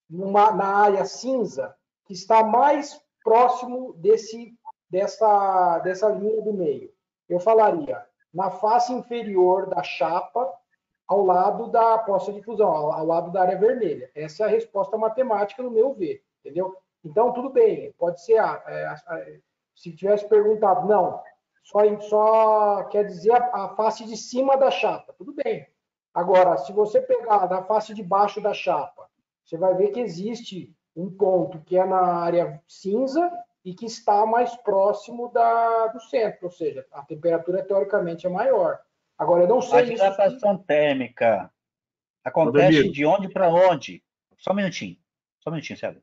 na área cinza que está mais próximo dessa linha do meio? Eu falaria na face inferior da chapa, ao lado da poça de fusão, ao lado da área vermelha. Essa é a resposta matemática, no meu ver, entendeu? Então, tudo bem, pode ser, se tivesse perguntado, não, só quer dizer a face de cima da chapa, tudo bem. Agora, se você pegar da face de baixo da chapa, você vai ver que existe um ponto que é na área cinza e que está mais próximo do centro, ou seja, a temperatura teoricamente é maior. Agora, eu não sei... A dilatação térmica acontece de onde para onde? Só um minutinho, Sérgio.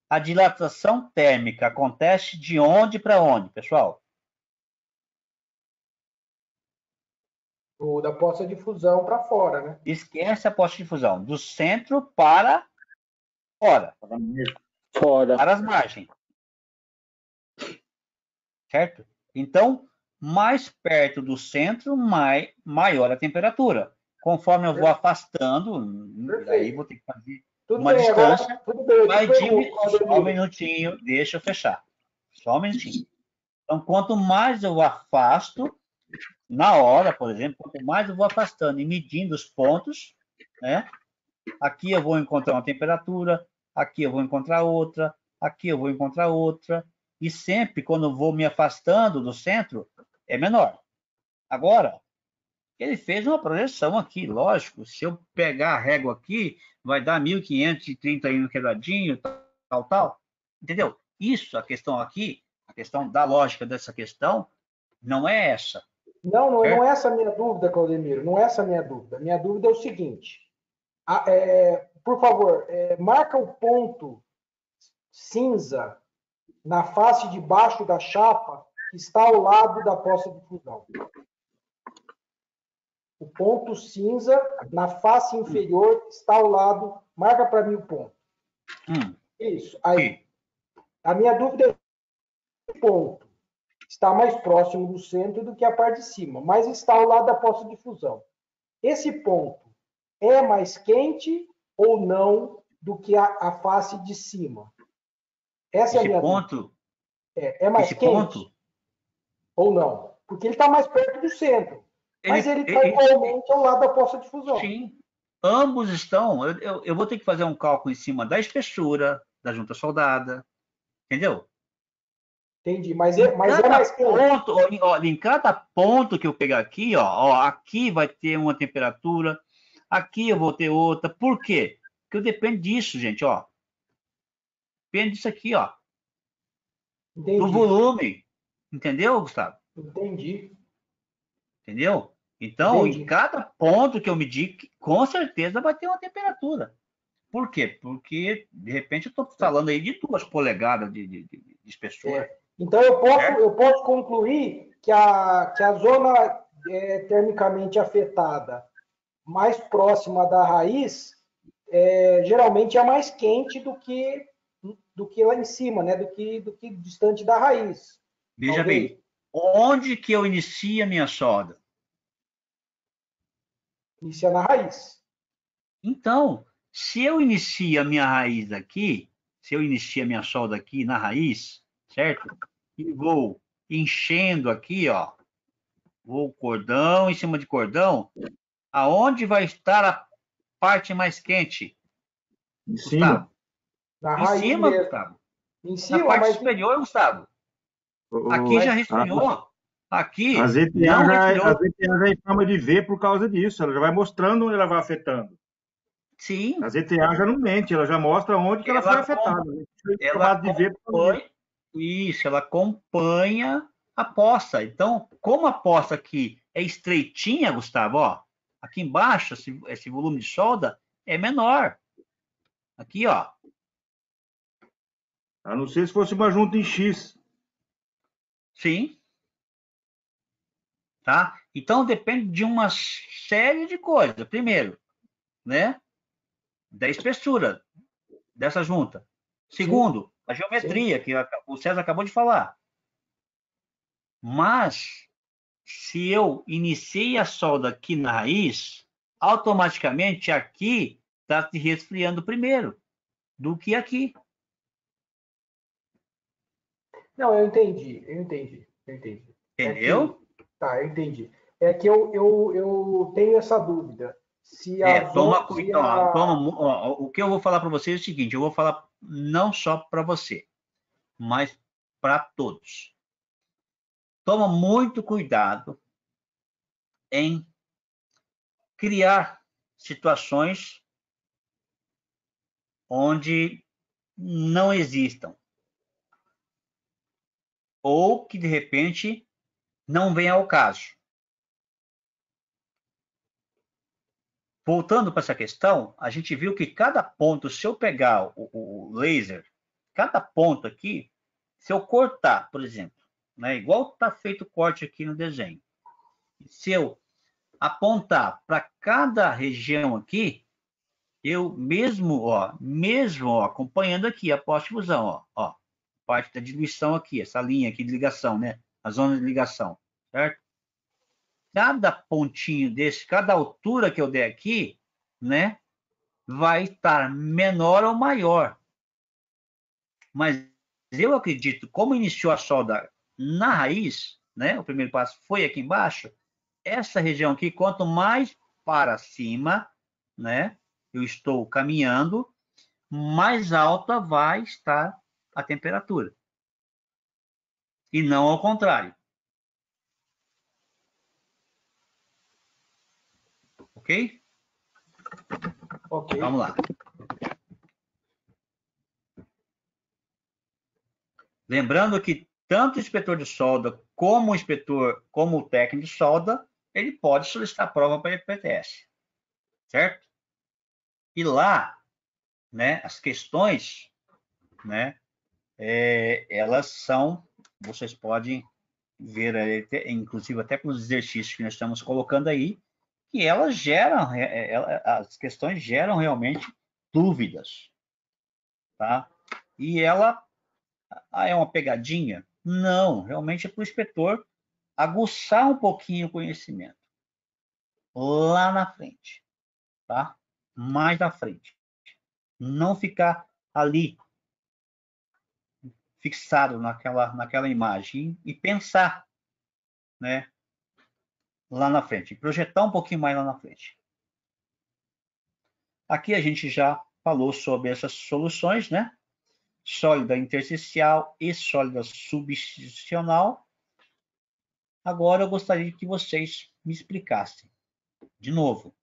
A dilatação térmica acontece de onde para onde, pessoal? Da poça de fusão para fora, né? Esquece a poça de fusão. Do centro para fora. Para as margens. Certo? Então, mais perto do centro, maior a temperatura. Conforme eu vou afastando, aí vou ter que fazer uma distância. Vai diminuir. Só um minutinho, deixa eu fechar. Só um minutinho. Então, quanto mais eu afasto, na hora, por exemplo, quanto mais eu vou afastando e medindo os pontos, né? Aqui eu vou encontrar uma temperatura, aqui eu vou encontrar outra, aqui eu vou encontrar outra. E sempre, quando eu vou me afastando do centro, é menor. Agora, ele fez uma projeção aqui, lógico. Se eu pegar a régua aqui, vai dar 1.530 aí no quebradinho, tal. Entendeu? Isso, a questão aqui, a questão da lógica dessa questão, não é essa. Não é essa a minha dúvida, Claudemiro. Não é essa a minha dúvida. Minha dúvida é o seguinte. Por favor, marca o ponto cinza na face de baixo da chapa que está ao lado da poça de fusão. O ponto cinza na face inferior está ao lado. Marca para mim o ponto. Isso. Aí. A minha dúvida é o ponto. Está mais próximo do centro do que a parte de cima, mas está ao lado da poça de fusão. Esse ponto é mais quente ou não do que a face de cima? Essa é a minha dúvida. É mais quente ou não? Porque ele está mais perto do centro. Mas ele está igualmente ao lado da poça de fusão. Sim. Ambos estão... Eu vou ter que fazer um cálculo em cima da espessura, da junta soldada. Entendeu? Entendi. Mas é mais quente. Em cada ponto que eu pegar aqui, aqui vai ter uma temperatura, aqui eu vou ter outra. Por quê? Porque depende disso, gente, Depende disso aqui, Entendi. Do volume. Entendeu, Gustavo? Entendi. Entendeu? Então, Entendi. em cada ponto que eu medir, com certeza vai ter uma temperatura. Por quê? Porque, de repente, eu estou falando aí de 2 polegadas de espessura. Então, eu posso concluir que a zona termicamente afetada, mais próxima da raiz, geralmente é mais quente do que lá em cima, né? Do que distante da raiz. Veja Talvez. bem, onde que eu inicio a minha solda? Inicia na raiz. Então, se eu inicio a minha raiz aqui, se eu inicio a minha solda aqui na raiz, certo? E vou enchendo aqui, ó, vou cordão em cima de cordão, aonde vai estar a parte mais quente, Em Gustavo? cima. Na Em raiz cima, mesmo. Gustavo. Em Na cima, parte mas superior, Gustavo. Aqui O- já a, resfriou. Aqui a ZTA não a resfriou. ZTA já é forma de ver por causa disso. Ela já vai mostrando onde ela vai afetando. A Sim, ZTA já não mente, ela já mostra onde que ela foi ela, afetada. A gente foi ela informado de ver por causa disso. acompanha, isso, ela acompanha a poça. Então, como a poça aqui é estreitinha, Gustavo, ó, aqui embaixo, esse volume de solda é menor. Aqui, ó. A não ser se fosse uma junta em X. Sim, tá? Então, depende de uma série de coisas. Primeiro, né, da espessura dessa junta. Segundo, a geometria, que o César acabou de falar. Mas, se eu iniciei a solda aqui na raiz, automaticamente aqui está se resfriando primeiro do que aqui. não, eu entendi. É que, Entendeu? tá, eu entendi. É que eu tenho essa dúvida. Se a Toma zona, se cuidado. a, O que eu vou falar para você é o seguinte: eu vou falar não só para você, mas para todos. Toma muito cuidado em criar situações onde não existam ou que de repente não venha ao caso. Voltando para essa questão, a gente viu que cada ponto, se eu pegar o laser, cada ponto aqui, se eu cortar, por exemplo, né, igual está feito o corte aqui no desenho, se eu apontar para cada região aqui, eu mesmo ó, acompanhando aqui a poste-fusão, ó, parte da diluição aqui, essa linha aqui de ligação, né, a zona de ligação, certo? Cada pontinho desse, cada altura que eu der aqui, né, vai estar menor ou maior. Mas eu acredito, como iniciou a solda na raiz, né, o primeiro passo foi aqui embaixo, essa região aqui, quanto mais para cima, né, eu estou caminhando, mais alta vai estar a temperatura. E não ao contrário. Ok? ok. Vamos lá. Lembrando que tanto o inspetor de solda como o técnico de solda, ele pode solicitar prova para a IPTS, certo? E lá, né, as questões, né, elas são, vocês podem ver, inclusive até com os exercícios que nós estamos colocando aí, que elas geram, as questões geram realmente dúvidas, tá? E ela é uma pegadinha? Não, realmente é para o inspetor aguçar um pouquinho o conhecimento lá na frente, tá? Mais na frente. Não ficar ali fixado naquela imagem e pensar, né, lá na frente, projetar um pouquinho mais lá na frente. Aqui a gente já falou sobre essas soluções, né? Sólida intersticial e sólida substitucional. Agora eu gostaria que vocês me explicassem de novo.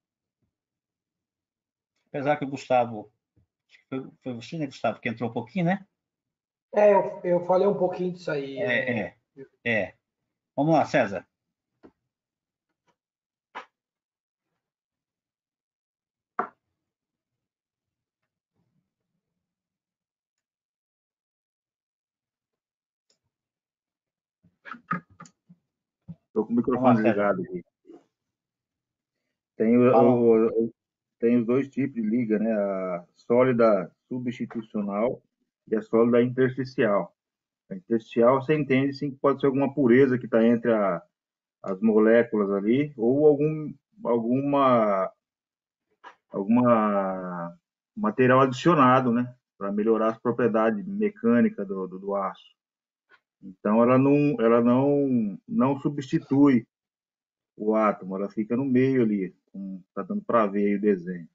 Apesar que o Gustavo, foi você, né, Gustavo, que entrou um pouquinho, né? Eu falei um pouquinho disso aí. Vamos lá, César. Estou com o microfone desligado aqui. Tem, tem os dois tipos de liga, né? A sólida substitucional e a sólida intersticial. A intersticial, você entende, sim, que pode ser alguma pureza que está entre as moléculas ali, ou alguma material adicionado, né? Para melhorar as propriedades mecânicas do aço. Então, ela não substitui o átomo, ela fica no meio ali, está dando para ver aí o desenho.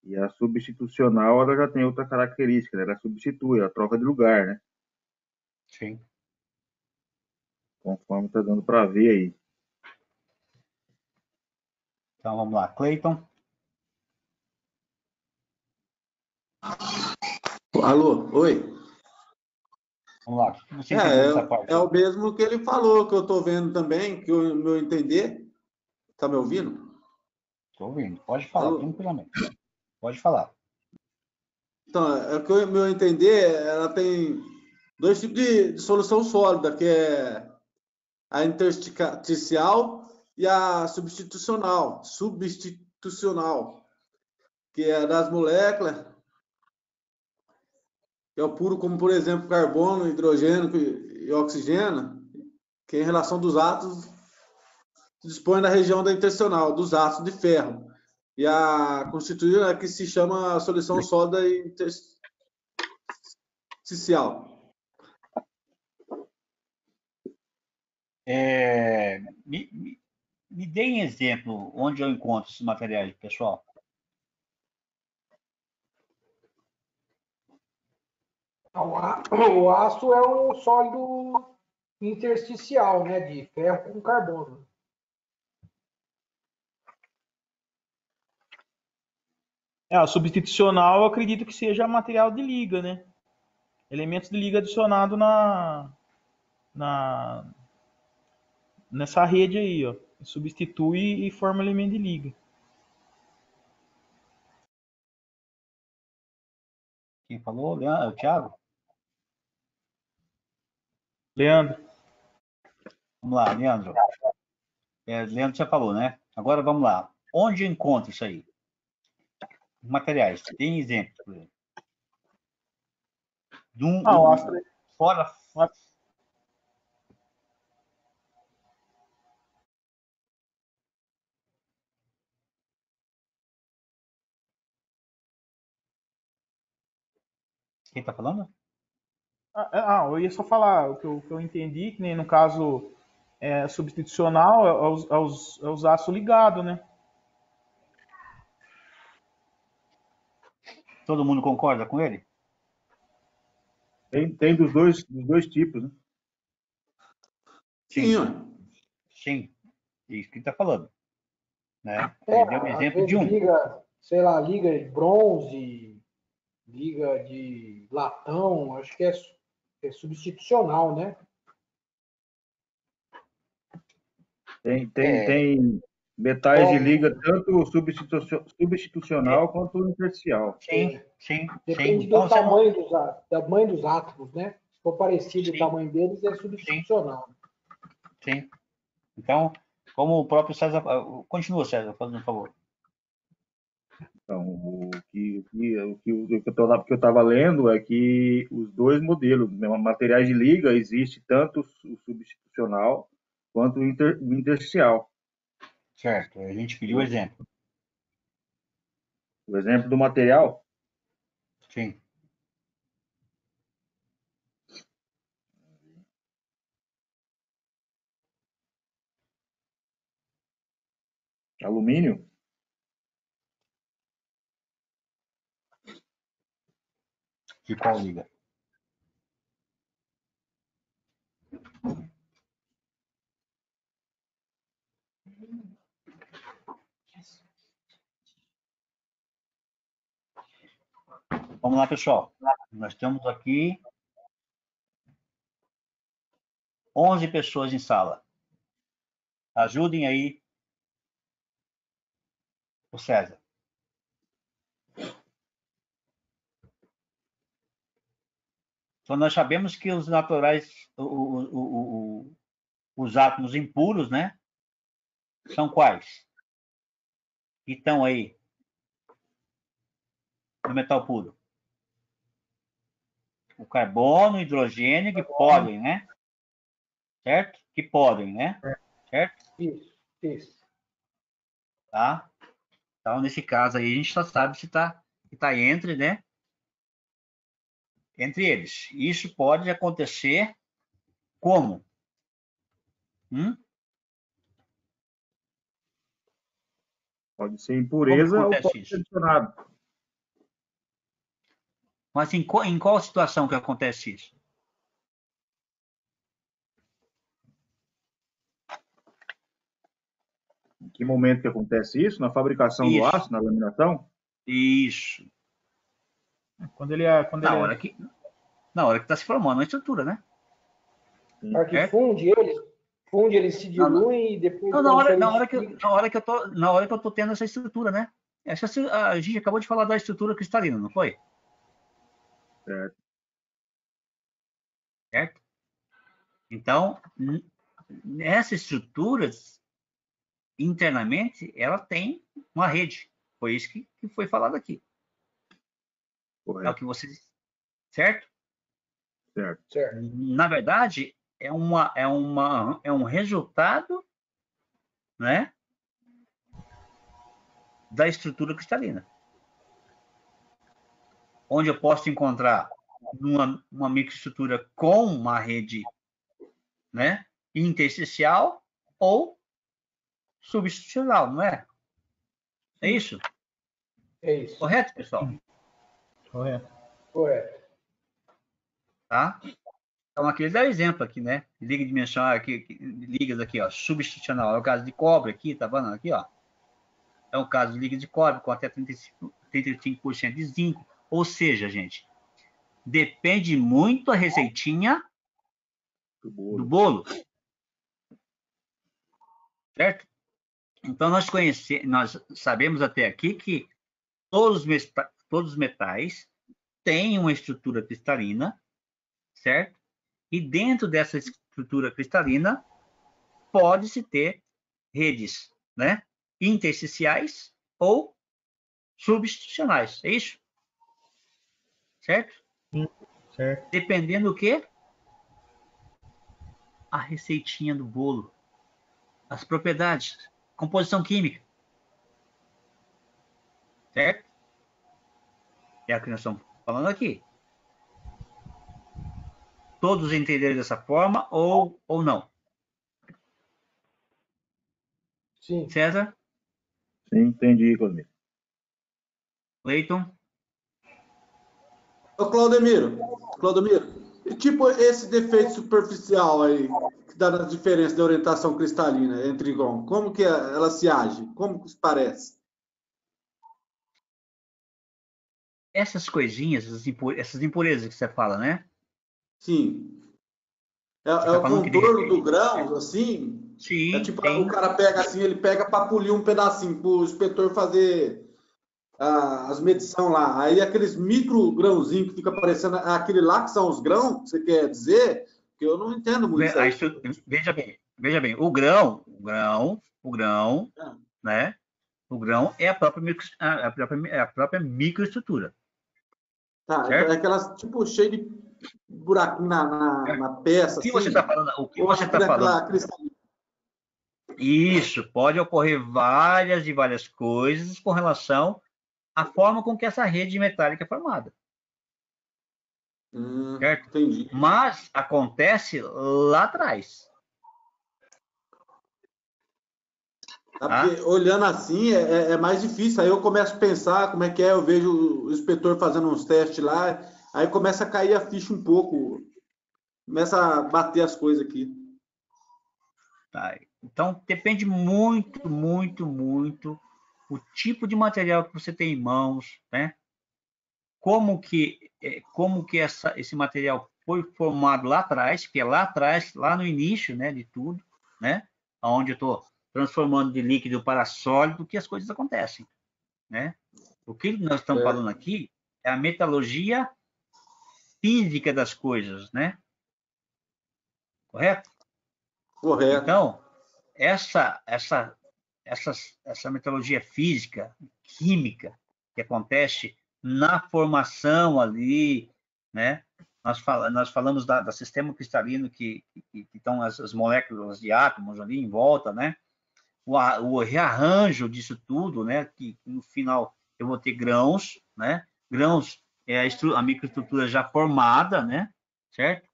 E a substitucional, ela já tem outra característica, né? Ela substitui, ela troca de lugar, né? Sim. Conforme está dando para ver aí. Então vamos lá, Cleiton. Alô, oi. Vamos lá, o que você entendeu dessa parte? É o mesmo que ele falou, que eu estou vendo também, que o meu entender. Está me ouvindo? Estou ouvindo, pode falar, Alô? tranquilamente. Pode falar. Então, é que o meu entender, ela tem dois tipos de solução sólida, que é a intersticial e a substitucional. Substitucional, que é das moléculas, que é o puro, como por exemplo, carbono, hidrogênio e oxigênio, que em relação dos átomos se dispõe na região da intersticial, dos átomos de ferro. E a constituída é que se chama solução sólida intersticial. Me deem exemplo onde eu encontro esses materiais, pessoal. O aço é um sólido intersticial, né, de ferro com carbono. A substitucional eu acredito que seja material de liga, né? Elementos de liga adicionado nessa rede aí, ó. Substitui e forma elemento de liga. Quem falou? O Thiago? Leandro. Vamos lá, Leandro. Leandro já falou, né? Agora vamos lá. Onde eu encontro isso aí? Materiais. Tem exemplo. Fora. Quem está falando? Eu ia só falar o que eu entendi, que nem no caso substitucional é os aços ligados, né? Todo mundo concorda com ele? Tem dos dois tipos, né? Sim. Isso que ele está falando. Né? Ele deu um exemplo de um. Liga, sei lá, liga de bronze, liga de latão, acho que é substitucional, né? Tem metais de liga tanto substitucional quanto intersticial. Sim. Depende do tamanho dos átomos, né? Se for parecido o tamanho deles, é substitucional. Sim. Então, como o próprio César... Continua, César, fazendo um favor. Então, o que eu estava lendo é que os dois modelos, materiais de liga, existe tanto o substitucional quanto o intersticial. Certo, a gente pediu o exemplo. O exemplo do material? Sim. Alumínio? De qual liga? Vamos lá, pessoal. Nós temos aqui 11 pessoas em sala. Ajudem aí o César. Então, nós sabemos que os naturais, os átomos impuros, né? São quais? Que estão aí no metal puro. O carbono, o hidrogênio, que podem, né? Certo? Que podem, né? Certo? Isso. Tá? Então, nesse caso aí, a gente só sabe se tá entre, né? Entre eles. Isso pode acontecer como? Pode ser impureza ou pode isso? ser adicionado. Mas em qual situação que acontece isso? Em que momento que acontece isso? Na fabricação do aço, na laminação? Isso. Na hora que está se formando uma estrutura, né? Na hora que funde eles se diluem e depois... Não, na hora que eu tô tendo essa estrutura, né? A gente acabou de falar da estrutura cristalina, não foi? Certo? Então, essas estruturas, internamente, ela tem uma rede. Foi isso que foi falado aqui. Correto. É o que vocês... Certo? Certo. Na verdade, é um resultado, né, da estrutura cristalina. Onde eu posso encontrar uma microestrutura com uma rede, né, intersticial ou substitucional, não é? É isso? É isso. Correto, pessoal? Correto. Tá? Então, aqui ele dá exemplo aqui, né? Liga dimensional aqui, ligas aqui, ó, substitucional. É o caso de cobre aqui, tá vendo aqui, ó? É o caso de liga de cobre com até 35% de zinco. Ou seja, gente, depende muito a receitinha do bolo. Certo? Então, nós sabemos até aqui que todos os metais têm uma estrutura cristalina, certo? E dentro dessa estrutura cristalina, pode-se ter redes, né? Intersticiais ou substitucionais. É isso? Certo? Certo. Dependendo do quê? A receitinha do bolo. As propriedades. Composição química. Certo? É o que nós estamos falando aqui. Todos entenderam dessa forma ou não? Sim. César? Sim, entendi, Claudemiro. Cleiton? Ô, Claudemiro, e tipo esse defeito superficial aí, que dá na diferença da orientação cristalina entre íons, como que ela se age? Como que se parece? Essas coisinhas, essas impurezas que você fala, né? Sim. É tá o contorno do grão, assim? Sim. É tipo, o cara pega assim, ele pega para polir um pedacinho, para o inspetor fazer as medições lá. Aí aqueles micro grãozinhos que fica aparecendo, aquele lá que são os grãos, que você quer dizer? Que eu não entendo muito isso aí. Veja bem, o grão, né? O grão é a própria microestrutura. Tá, é aquelas tipo cheio de buraquinho na peça. O que você está falando? O que você está falando? Isso, pode ocorrer várias e várias coisas com relação à forma com que essa rede metálica é formada. Certo? Entendi. Mas acontece lá atrás. Porque olhando assim é mais difícil. Aí eu começo a pensar como é que é. Eu vejo o inspetor fazendo uns testes lá. Aí começa a cair a ficha um pouco. Começa a bater as coisas aqui. Tá. Então, depende muito o tipo de material que você tem em mãos, né? Como que esse material foi formado lá atrás, que é lá atrás, lá no início, né, de tudo, né? Onde eu estou transformando de líquido para sólido, que as coisas acontecem, né? O que nós estamos falando aqui é a metalurgia física das coisas, né? Correto? Correto. Então, essa metalurgia física, química, que acontece na formação ali, né? Nós falamos da sistema cristalino que estão as moléculas de átomos ali em volta, né? O rearranjo disso tudo, né? Que no final eu vou ter grãos, né? Grãos é a microestrutura já formada, né? Certo?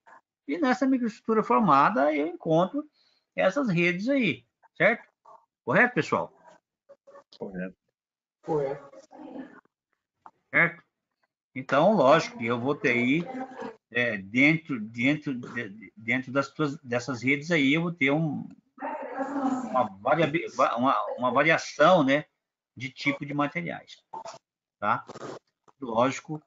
E nessa microestrutura formada eu encontro essas redes aí, certo? Correto, pessoal? Correto. Correto. Certo? Então, lógico que eu vou ter aí, dentro dessas redes aí, eu vou ter uma variação, né, de tipo de materiais, tá? Lógico,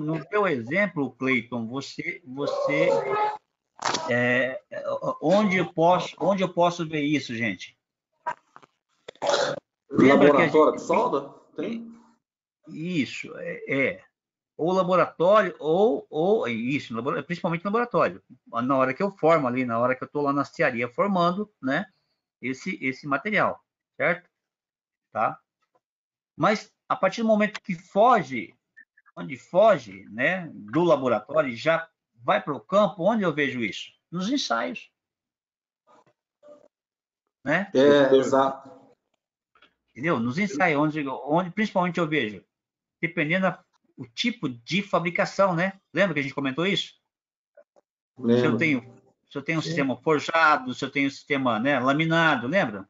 no teu exemplo, Cleiton, onde eu posso ver isso, gente? Laboratório de solda? Tem? Isso, ou laboratório, ou isso, principalmente laboratório. Na hora que eu formo ali, na hora que eu estou lá na estiaria formando, né, esse material, certo? Tá? Mas a partir do momento que foge, né, do laboratório, já vai para o campo, onde eu vejo isso? Nos ensaios. Né? Exato. Entendeu? Nos ensaios, onde principalmente eu vejo, dependendo do tipo de fabricação, né? Lembra que a gente comentou isso? Lembro. Se eu tenho um sistema forjado, se eu tenho um sistema, né, laminado, lembra?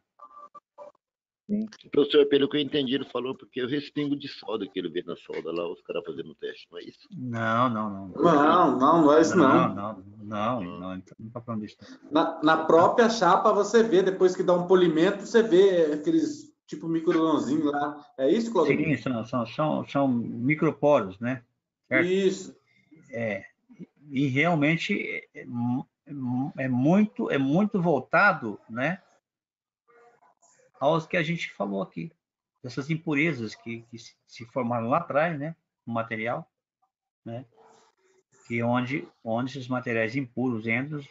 Sim. Professor, pelo que eu entendi, ele falou porque o respingo de solda que ele vê na solda lá, os caras fazendo o teste, não é isso? Não. Não é isso não. Não tá falando disso. Na própria chapa você vê, depois que dá um polimento, você vê aqueles tipo microlãozinho lá. É isso, Claudio? Sim, são microporos, né? Certo? Isso. E realmente é muito voltado, né, aos que a gente falou aqui, dessas impurezas que se formaram lá atrás, né, no material, né, que onde esses materiais impuros entram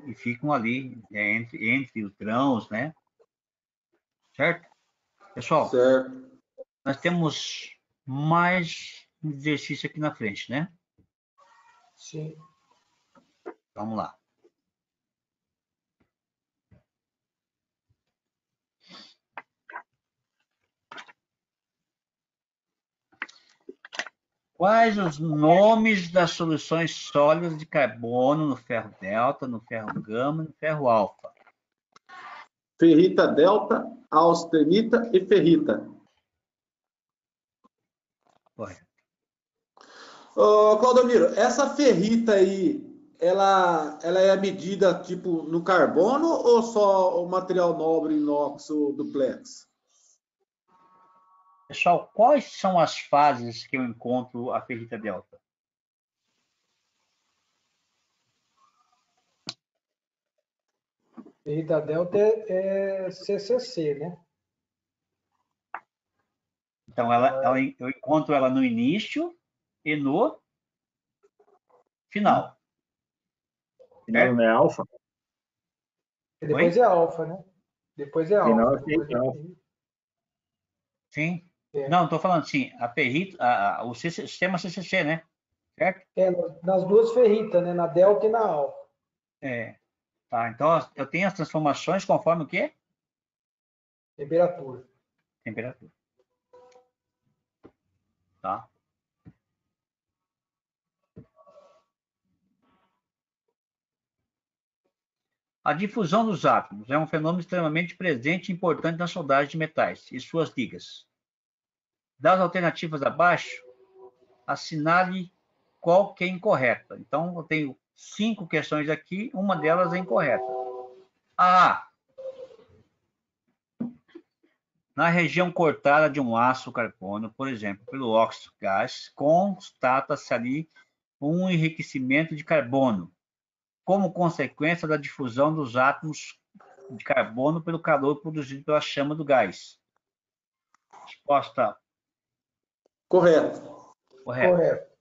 e ficam ali, entre os grãos, né, certo? Pessoal, certo. Nós temos mais um exercício aqui na frente, né? Sim. Vamos lá. Quais os nomes das soluções sólidas de carbono no ferro delta, no ferro gama e no ferro alfa? Ferrita delta, austenita e ferrita. Correto. Ô, Claudomiro, essa ferrita aí, ela é medida tipo no carbono ou só o material nobre inox ou duplex? Pessoal, quais são as fases que eu encontro a ferrita delta? Ferrita delta é CCC, né? Então, eu encontro ela no início e no final. Final não é alfa? Depois é alfa, né? Depois é Final alfa. é alfa. Sim. Não, estou falando assim, a ferrita, o sistema CCC, né? Certo? Nas duas ferritas, né? Na delta e na alfa. Tá, então eu tenho as transformações conforme o quê? Temperatura. Temperatura. Tá? A difusão dos átomos é um fenômeno extremamente presente e importante na soldagem de metais e suas ligas. Das alternativas abaixo, assinale qual que é incorreta. Então, eu tenho 5 questões aqui, uma delas é incorreta. A. Na região cortada de um aço carbono, por exemplo, pelo óxido gás, constata-se ali um enriquecimento de carbono, como consequência da difusão dos átomos de carbono pelo calor produzido pela chama do gás. Resposta correta. Correto.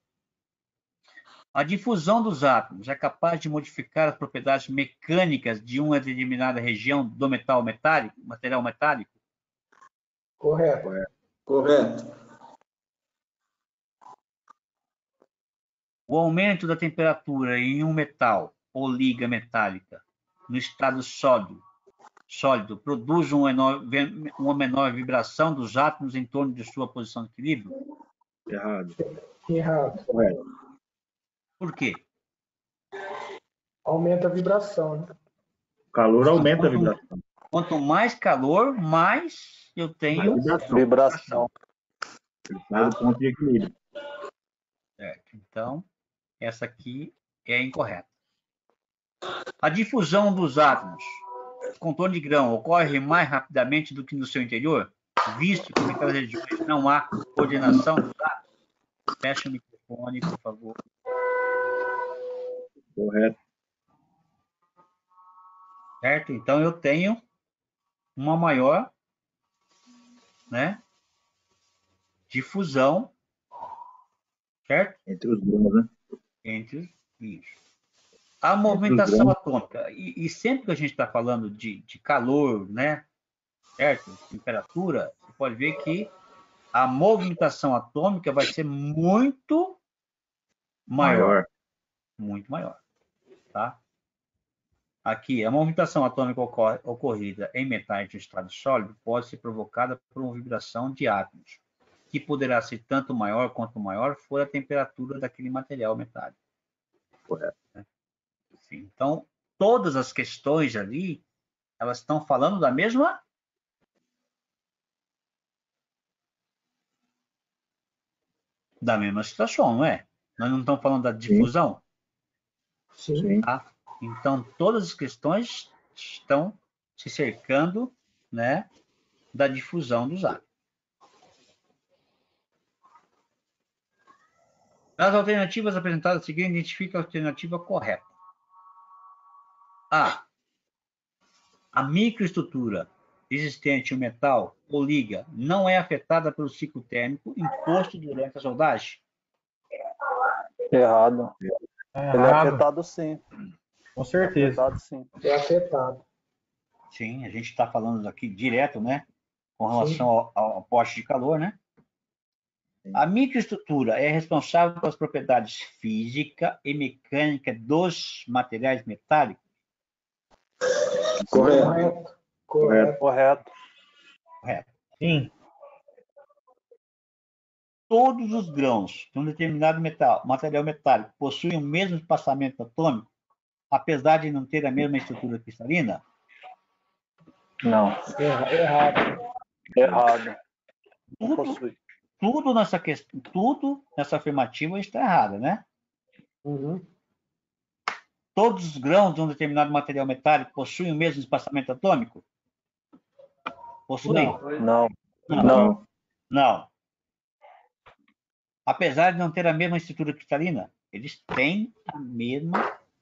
A difusão dos átomos é capaz de modificar as propriedades mecânicas de uma determinada região do material metálico? Correto. Correto. O aumento da temperatura em um metal ou liga metálica no estado sólido produz uma menor vibração dos átomos em torno de sua posição de equilíbrio? Errado. Errado. Correto. Por quê? Aumenta a vibração, né? O calor aumenta a vibração. Quanto mais calor, mais eu tenho Vibração. Ele sai do ponto de equilíbrio. Certo. Então, essa aqui é incorreta. A difusão dos átomos com torno de grão ocorre mais rapidamente do que no seu interior, visto que naquelas regiões não há coordenação dos átomos? Feche o microfone, por favor. Correto. Certo? Então, eu tenho uma maior, né, difusão, certo? Entre os grãos, né? Entre isso. A movimentação atômica, e sempre que a gente está falando de calor, né, certo? Temperatura, você pode ver que a movimentação atômica vai ser muito maior. Muito maior, tá? Aqui, a movimentação atômica ocorrida em metais de estado sólido pode ser provocada por uma vibração de átomos, que poderá ser tanto maior quanto maior for a temperatura daquele material metálico. Correto. Sim. Então, todas as questões ali, elas estão falando da mesma situação, não é? Nós não estamos falando da difusão? Sim. Tá? Então, todas as questões estão se cercando, né, da difusão dos átomos. Nas alternativas apresentadas a seguir, identifique a alternativa correta. A. A microestrutura existente em um metal ou liga não é afetada pelo ciclo térmico imposto durante a soldagem? Errado. Ele é afetado sim. Com certeza. Afetado sim. É afetado. Sim, a gente está falando aqui direto, né? Com relação ao aporte de calor, né? A microestrutura é responsável pelas propriedades física e mecânica dos materiais metálicos? Correto. Correto. Correto. Sim. Todos os grãos de um determinado material metálico possuem o mesmo espaçamento atômico, apesar de não ter a mesma estrutura cristalina? Não. Errado. Não possui. Tudo nessa questão, tudo nessa afirmativa está errado, né? Uhum. Todos os grãos de um determinado material metálico possuem o mesmo espaçamento atômico? Possuem? Não. Apesar de não ter a mesma estrutura cristalina, eles têm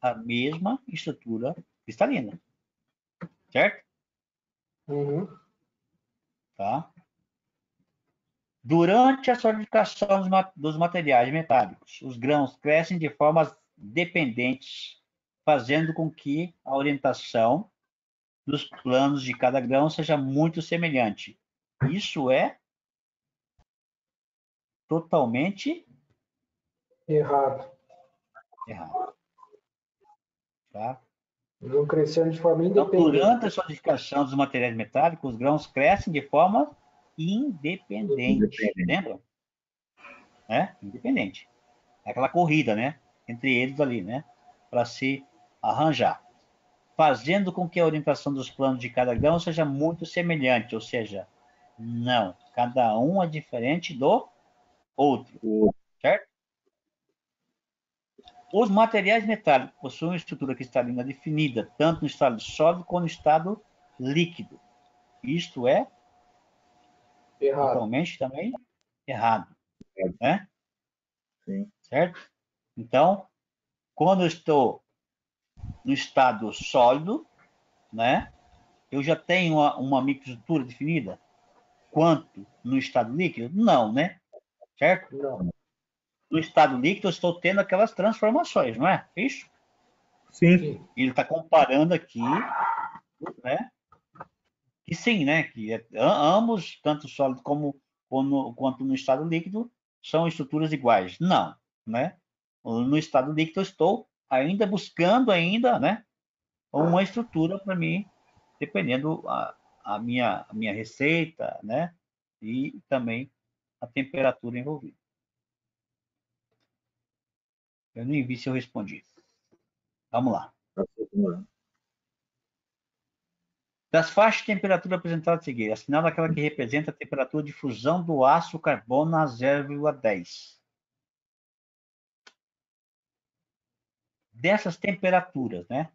a mesma estrutura cristalina. Certo? Uhum. Tá? Durante a solidificação dos materiais metálicos, os grãos crescem de formas dependentes, fazendo com que a orientação dos planos de cada grão seja muito semelhante. Isso é totalmente Errado. Tá? Eles vão crescendo de forma Então, independente. durante a solidificação dos materiais metálicos, os grãos crescem de forma independente. Lembram? Independente. É aquela corrida, né? Entre eles ali, né? Para se arranjar. Fazendo com que a orientação dos planos de cada grão seja muito semelhante, ou seja, não. Cada um é diferente do outro. Certo? Os materiais metálicos possuem estrutura cristalina definida, tanto no estado sólido quanto no estado líquido. Isto é totalmente também errado. Né? Sim. Certo? Então, quando eu estou no estado sólido, né, eu já tenho uma microestrutura definida? Quanto no estado líquido? Não, né? Certo? Não. no estado líquido eu estou tendo aquelas transformações, não é? Isso? Sim. Ele está comparando aqui, né? Que sim, né? Que ambos, tanto sólido quanto no estado líquido, são estruturas iguais. Não, né? No estado líquido eu estou ainda buscando né? Uma estrutura para mim, dependendo a minha receita, né? E também a temperatura envolvida. Eu nem vi se eu respondi. Vamos lá. Das faixas de temperatura apresentadas a seguir, assinala aquela que representa a temperatura de fusão do ácido carbono a 0,10. Dessas temperaturas, né?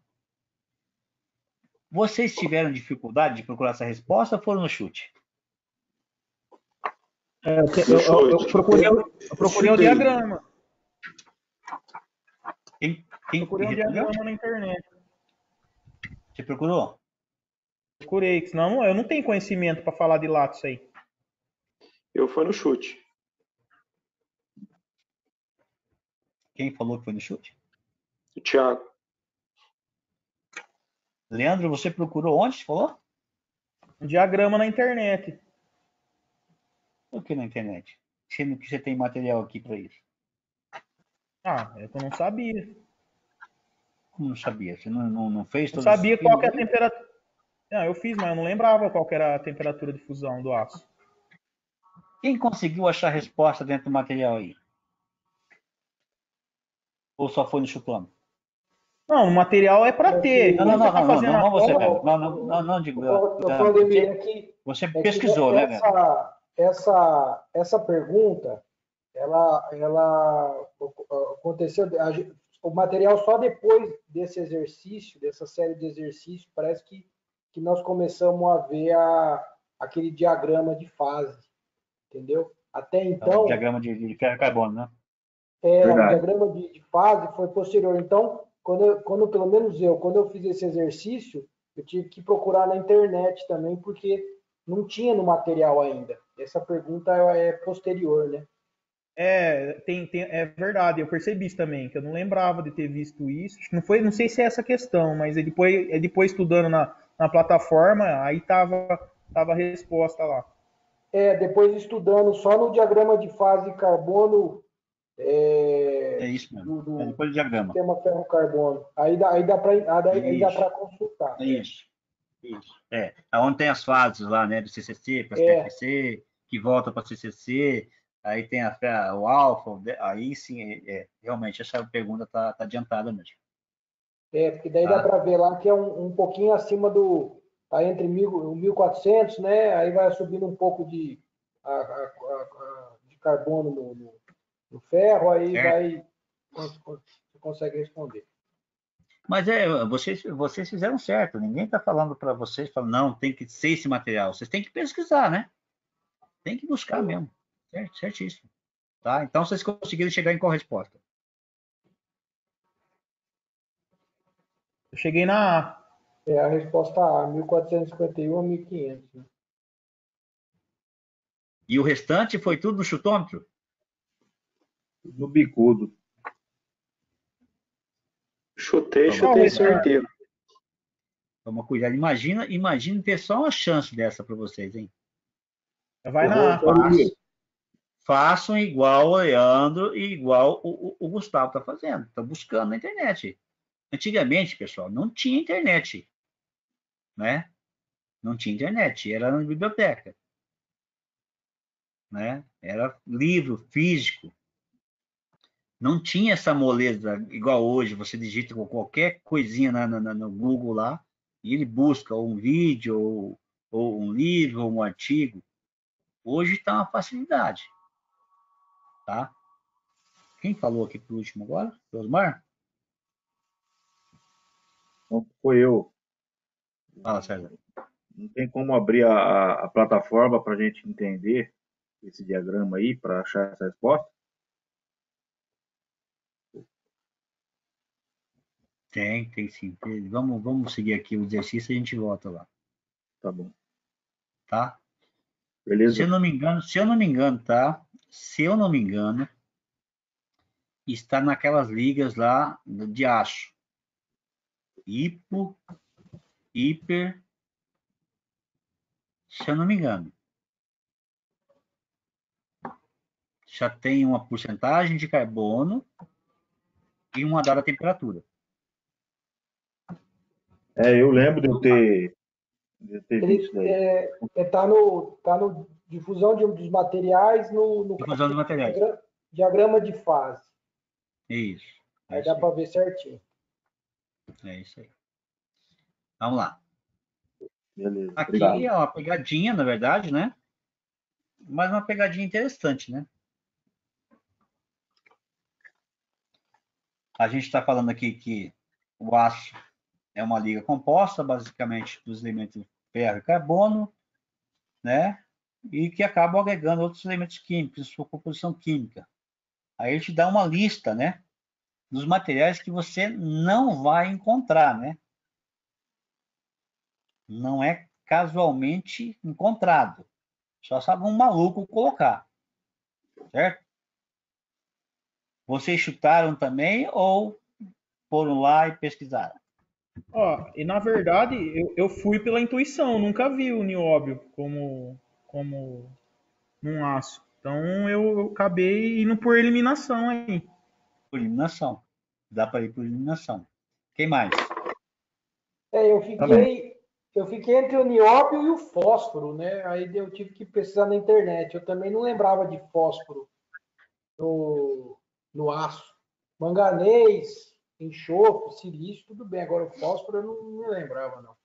Vocês tiveram dificuldade de procurar essa resposta ou foram no chute? Eu procurei o diagrama. Procurei um diagrama na internet. Você procurou? Procurei, senão eu não tenho conhecimento para falar de látis aí. Eu fui no chute. Quem falou que foi no chute? O Thiago. Leandro, você procurou onde? Você falou? Um diagrama na internet. Por que na internet? Sendo que você tem material aqui para isso. Ah, eu não sabia. Como não sabia? Você não fez Não todas sabia qual que é a temperatura. Não, eu fiz, mas eu não lembrava qual que era a temperatura de fusão do aço. Quem conseguiu achar a resposta dentro do material aí? Ou só foi no chutômetro? Não, o material é para ter. Não, você, não digo. Você pesquisou, né, velho? Essa pergunta, ela aconteceu. O material só depois desse exercício, dessa série de exercícios, parece que nós começamos a ver aquele diagrama de fase, entendeu? Até então. O diagrama de carbono, né? O diagrama de fase foi posterior. Então, quando pelo menos quando eu fiz esse exercício, eu tive que procurar na internet também, porque não tinha no material ainda. Essa pergunta é posterior, né? É verdade, eu percebi isso também, que eu não lembrava de ter visto isso. Não sei se é essa questão, mas depois estudando na plataforma, aí tava a resposta lá. Depois estudando só no diagrama de fase carbono. É isso mesmo. Depois do diagrama. Sistema ferro-carbono. Aí dá para consultar. Isso. Onde tem as fases lá, né? Do CCC para CFC, que volta para CCC. Aí tem o alfa, aí sim, realmente essa pergunta está adiantada mesmo. Porque daí dá para ver lá que é um pouquinho acima tá entre 1.400, né? Aí vai subindo um pouco de carbono no ferro, aí você consegue responder. Mas vocês fizeram certo, ninguém está falando para vocês, não, tem que ser esse material, vocês têm que pesquisar, né? Tem que buscar mesmo. Certíssimo. Tá? Então, vocês conseguiram chegar em qual resposta? Eu cheguei na A. A resposta A, 1451 a 1500. Né? E o restante foi tudo no chutômetro? No bicudo. Chutei certeiro. Toma cuidado. Imagina ter só uma chance dessa para vocês, hein? Vai na A. Façam igual o Leandro e igual o Gustavo está fazendo. Estão buscando na internet. Antigamente, pessoal, não tinha internet. Né? Não tinha internet. Era na biblioteca. Né? Era livro físico. Não tinha essa moleza igual hoje. Você digita com qualquer coisinha no Google lá e ele busca um vídeo, ou um livro, ou um artigo. Hoje está uma facilidade. Tá? Quem falou aqui por último agora? Osmar? Não, foi eu. Fala, César. Não tem como abrir a plataforma para a gente entender esse diagrama aí, para achar essa resposta? Tem sim. Vamos seguir aqui o exercício e a gente volta lá. Tá bom. Tá? Beleza. Se eu não me engano, tá? Se eu não me engano, está naquelas ligas lá de aço. Hipo, hiper, se eu não me engano. Já tem uma porcentagem de carbono e uma dada temperatura. Eu lembro de eu ter visto daí. Tá no difusão dos materiais no Difusão dos materiais. diagrama de fase. Isso. Aí dá para ver certinho. É isso aí. Vamos lá. Beleza, Aqui obrigado. é uma pegadinha, na verdade, né? Mas uma pegadinha interessante, né? A gente está falando aqui que o aço é uma liga composta, basicamente, dos elementos ferro e carbono, né? E que acabam agregando outros elementos químicos, sua composição química. Aí ele te dá uma lista, né? Dos materiais que você não vai encontrar, né? Não é casualmente encontrado. Só sabe um maluco colocar. Certo? Vocês chutaram também ou foram lá e pesquisaram? Ó, e na verdade, eu fui pela intuição, nunca vi o nióbio como num aço. Então eu acabei indo por eliminação aí. Por eliminação. Dá para ir por eliminação. Quem mais? Eu fiquei entre o nióbio e o fósforo, né? Aí eu tive que pesquisar na internet. Eu também não lembrava de fósforo no aço. Manganês, enxofre, silício, tudo bem. Agora o fósforo eu não me lembrava, não.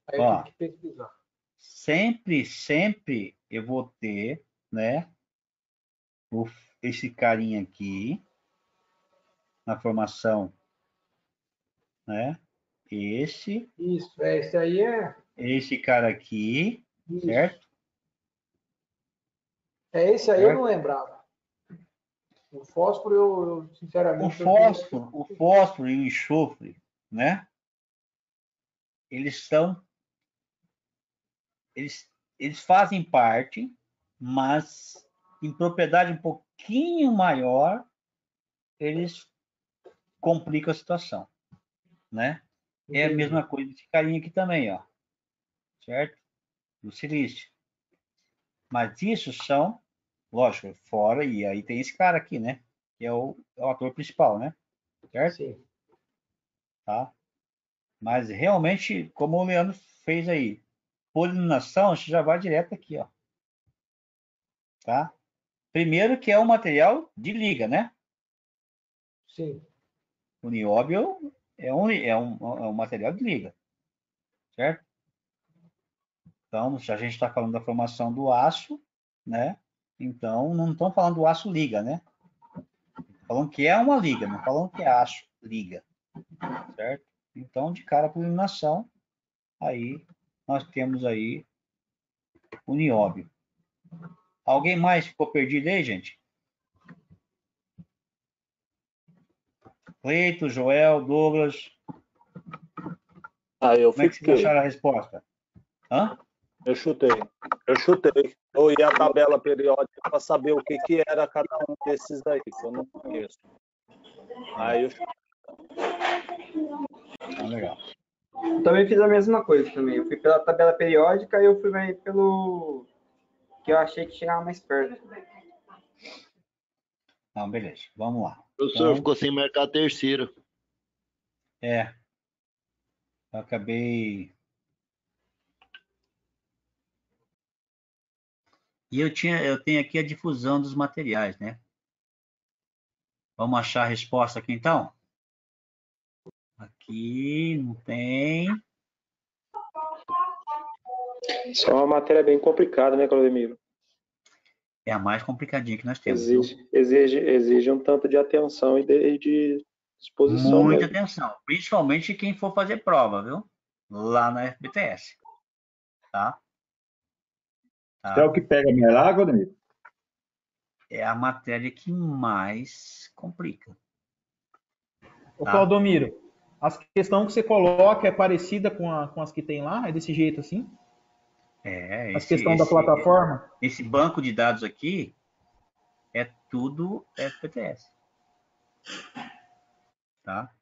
Aí eu tive que pesquisar. Sempre eu vou ter, né? Esse carinha aqui na formação, né? Esse. Isso, esse aí é. Esse cara aqui, Isso. certo? Esse aí eu não lembrava. O fósforo, eu sinceramente. O fósforo e o enxofre, né? Eles fazem parte, mas em propriedade um pouquinho maior, eles complicam a situação, né? É a mesma coisa desse carinha aqui também, ó. Certo? Do silício. Mas isso são, lógico, fora, e aí tem esse cara aqui, né? Que é o ator principal, né? Certo? Sim. Tá? Mas realmente, como o Leandro fez aí, por eliminação, você já vai direto aqui, ó. Tá? Primeiro que é um material de liga, né? Sim. O nióbio é um material de liga. Certo? Então, se a gente está falando da formação do aço, né? Então, não estão falando do aço liga, né? Falando que é uma liga, não falando que é aço liga. Certo? Então, de cara por eliminação, aí nós temos aí o nióbio. Alguém mais ficou perdido aí, gente? Cleito, Joel, Douglas. Eu Como é que vocês acharam a resposta? Hã? Eu chutei. Eu ia a tabela periódica para saber o que era cada um desses aí, que eu não conheço. Aí eu chutei. Legal. Eu também fiz a mesma coisa também. Eu fui pela tabela periódica e eu fui pelo que eu achei que chegava mais perto. Não, beleza. Vamos lá. O professor ficou sem marcar a terceira. Eu acabei... E eu tenho aqui a difusão dos materiais, né? Vamos achar a resposta aqui, então? Aqui não tem. Isso é uma matéria bem complicada, né, Claudemiro? É a mais complicadinha que nós temos. Exige um tanto de atenção e de disposição. Muita atenção. Principalmente quem for fazer prova, viu? Lá na FBTS. Tá? É o que pega mais lá, Claudemiro? É a matéria que mais complica. Ô, Claudomiro, a questão que você coloca é parecida com as que tem lá? É desse jeito assim? A questão da plataforma? Esse banco de dados aqui é tudo FBTS. Tá?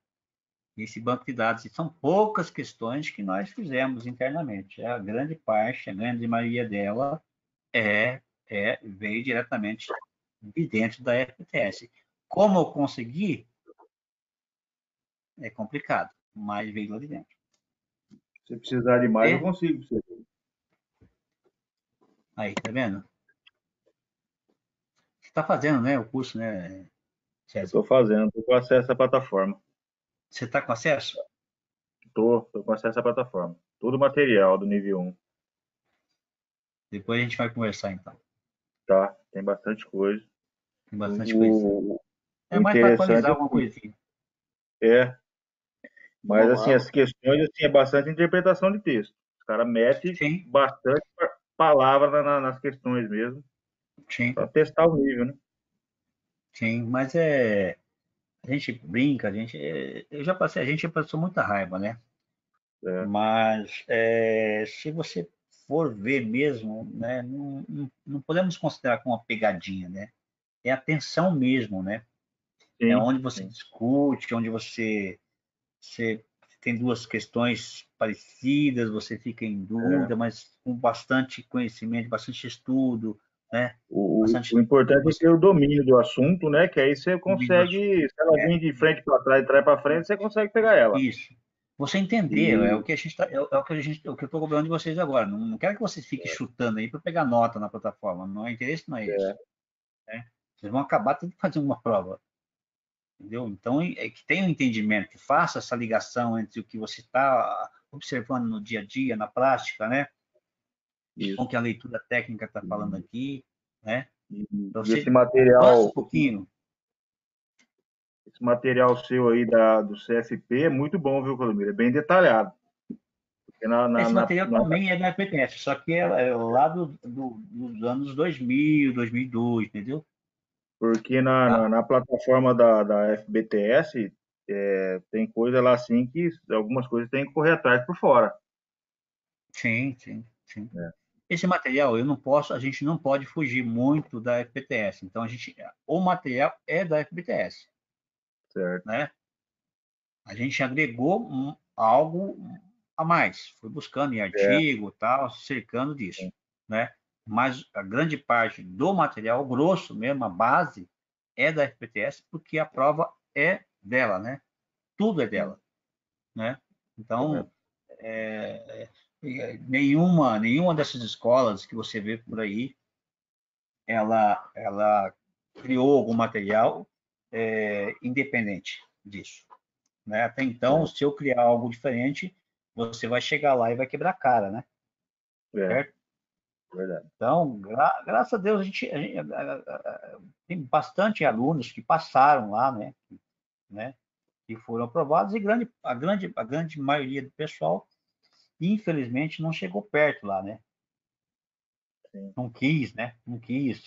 Esse banco de dados, são poucas questões que nós fizemos internamente. A grande parte, a grande maioria dela veio diretamente de dentro da FTS. Como eu consegui, é complicado, mas veio lá de dentro. Se precisar de mais, eu consigo. Aí, tá vendo? Você está fazendo, né, o curso, né, César? Estou fazendo, estou com acesso à plataforma. Você está com acesso? Estou com acesso à plataforma. Todo o material do nível 1. Depois a gente vai conversar, então. Tá, tem bastante coisa. Tem bastante coisa. É mais para atualizar alguma coisinha. Mas, assim, as questões, assim, é bastante interpretação de texto. Os caras metem bastante palavra nas questões mesmo. Para testar o nível, né? Sim, mas a gente brinca, a gente já passou muita raiva, né? Mas se você for ver mesmo, né, não podemos considerar como uma pegadinha, né? É a tensão mesmo, né? Sim, é onde você discute, onde você tem duas questões parecidas, você fica em dúvida, mas com bastante conhecimento, bastante estudo, né? O importante é ter o domínio do assunto, né? Que aí você consegue, se ela vir de frente para trás e trás para frente, você consegue pegar ela. Isso. Você entender, é o que a gente tá, o que eu estou cobrando de vocês agora. Não quero que vocês fiquem chutando aí para pegar nota na plataforma. Não é interesse, não é isso. Né? Vocês vão acabar tendo que fazer uma prova. Entendeu? Então, é que tenha um entendimento, que faça essa ligação entre o que você está observando no dia a dia, na prática, né? Isso. Com o que a leitura técnica está falando aqui, né? Então, esse material, esse material seu aí do CFP é muito bom, viu, Clodomiro? É bem detalhado. Esse material também é da FPTS, só que é lá dos anos 2000, 2002, entendeu? Porque na plataforma da FBTS tem coisa lá assim que algumas coisas tem que correr atrás por fora. Sim. Esse material a gente não pode fugir muito da FBTS. Então o material é da FBTS. Certo. Né? A gente agregou algo a mais, foi buscando em artigo, tal, cercando disso, né? Mas a grande parte do material, o grosso mesmo, a base, é da FPTS, porque a prova é dela, né? Tudo é dela, né? Então, nenhuma dessas escolas que você vê por aí, ela criou algum material independente disso. Né? Até então, se eu criar algo diferente, você vai chegar lá e vai quebrar a cara, né? Certo? Verdade. Então, graças a Deus, a gente tem bastante alunos que passaram lá, né? Que foram aprovados, e a grande maioria do pessoal, infelizmente, não chegou perto lá, né? Sim. Não quis, né? Não quis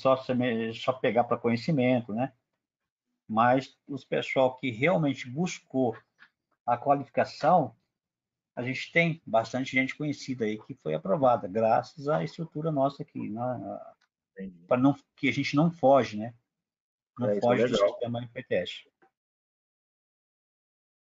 só pegar para conhecimento, né? Mas os pessoal que realmente buscou a qualificação, a gente tem bastante gente conhecida aí que foi aprovada, graças à estrutura nossa aqui, para que a gente não foge, né? Não foge do sistema FPTS.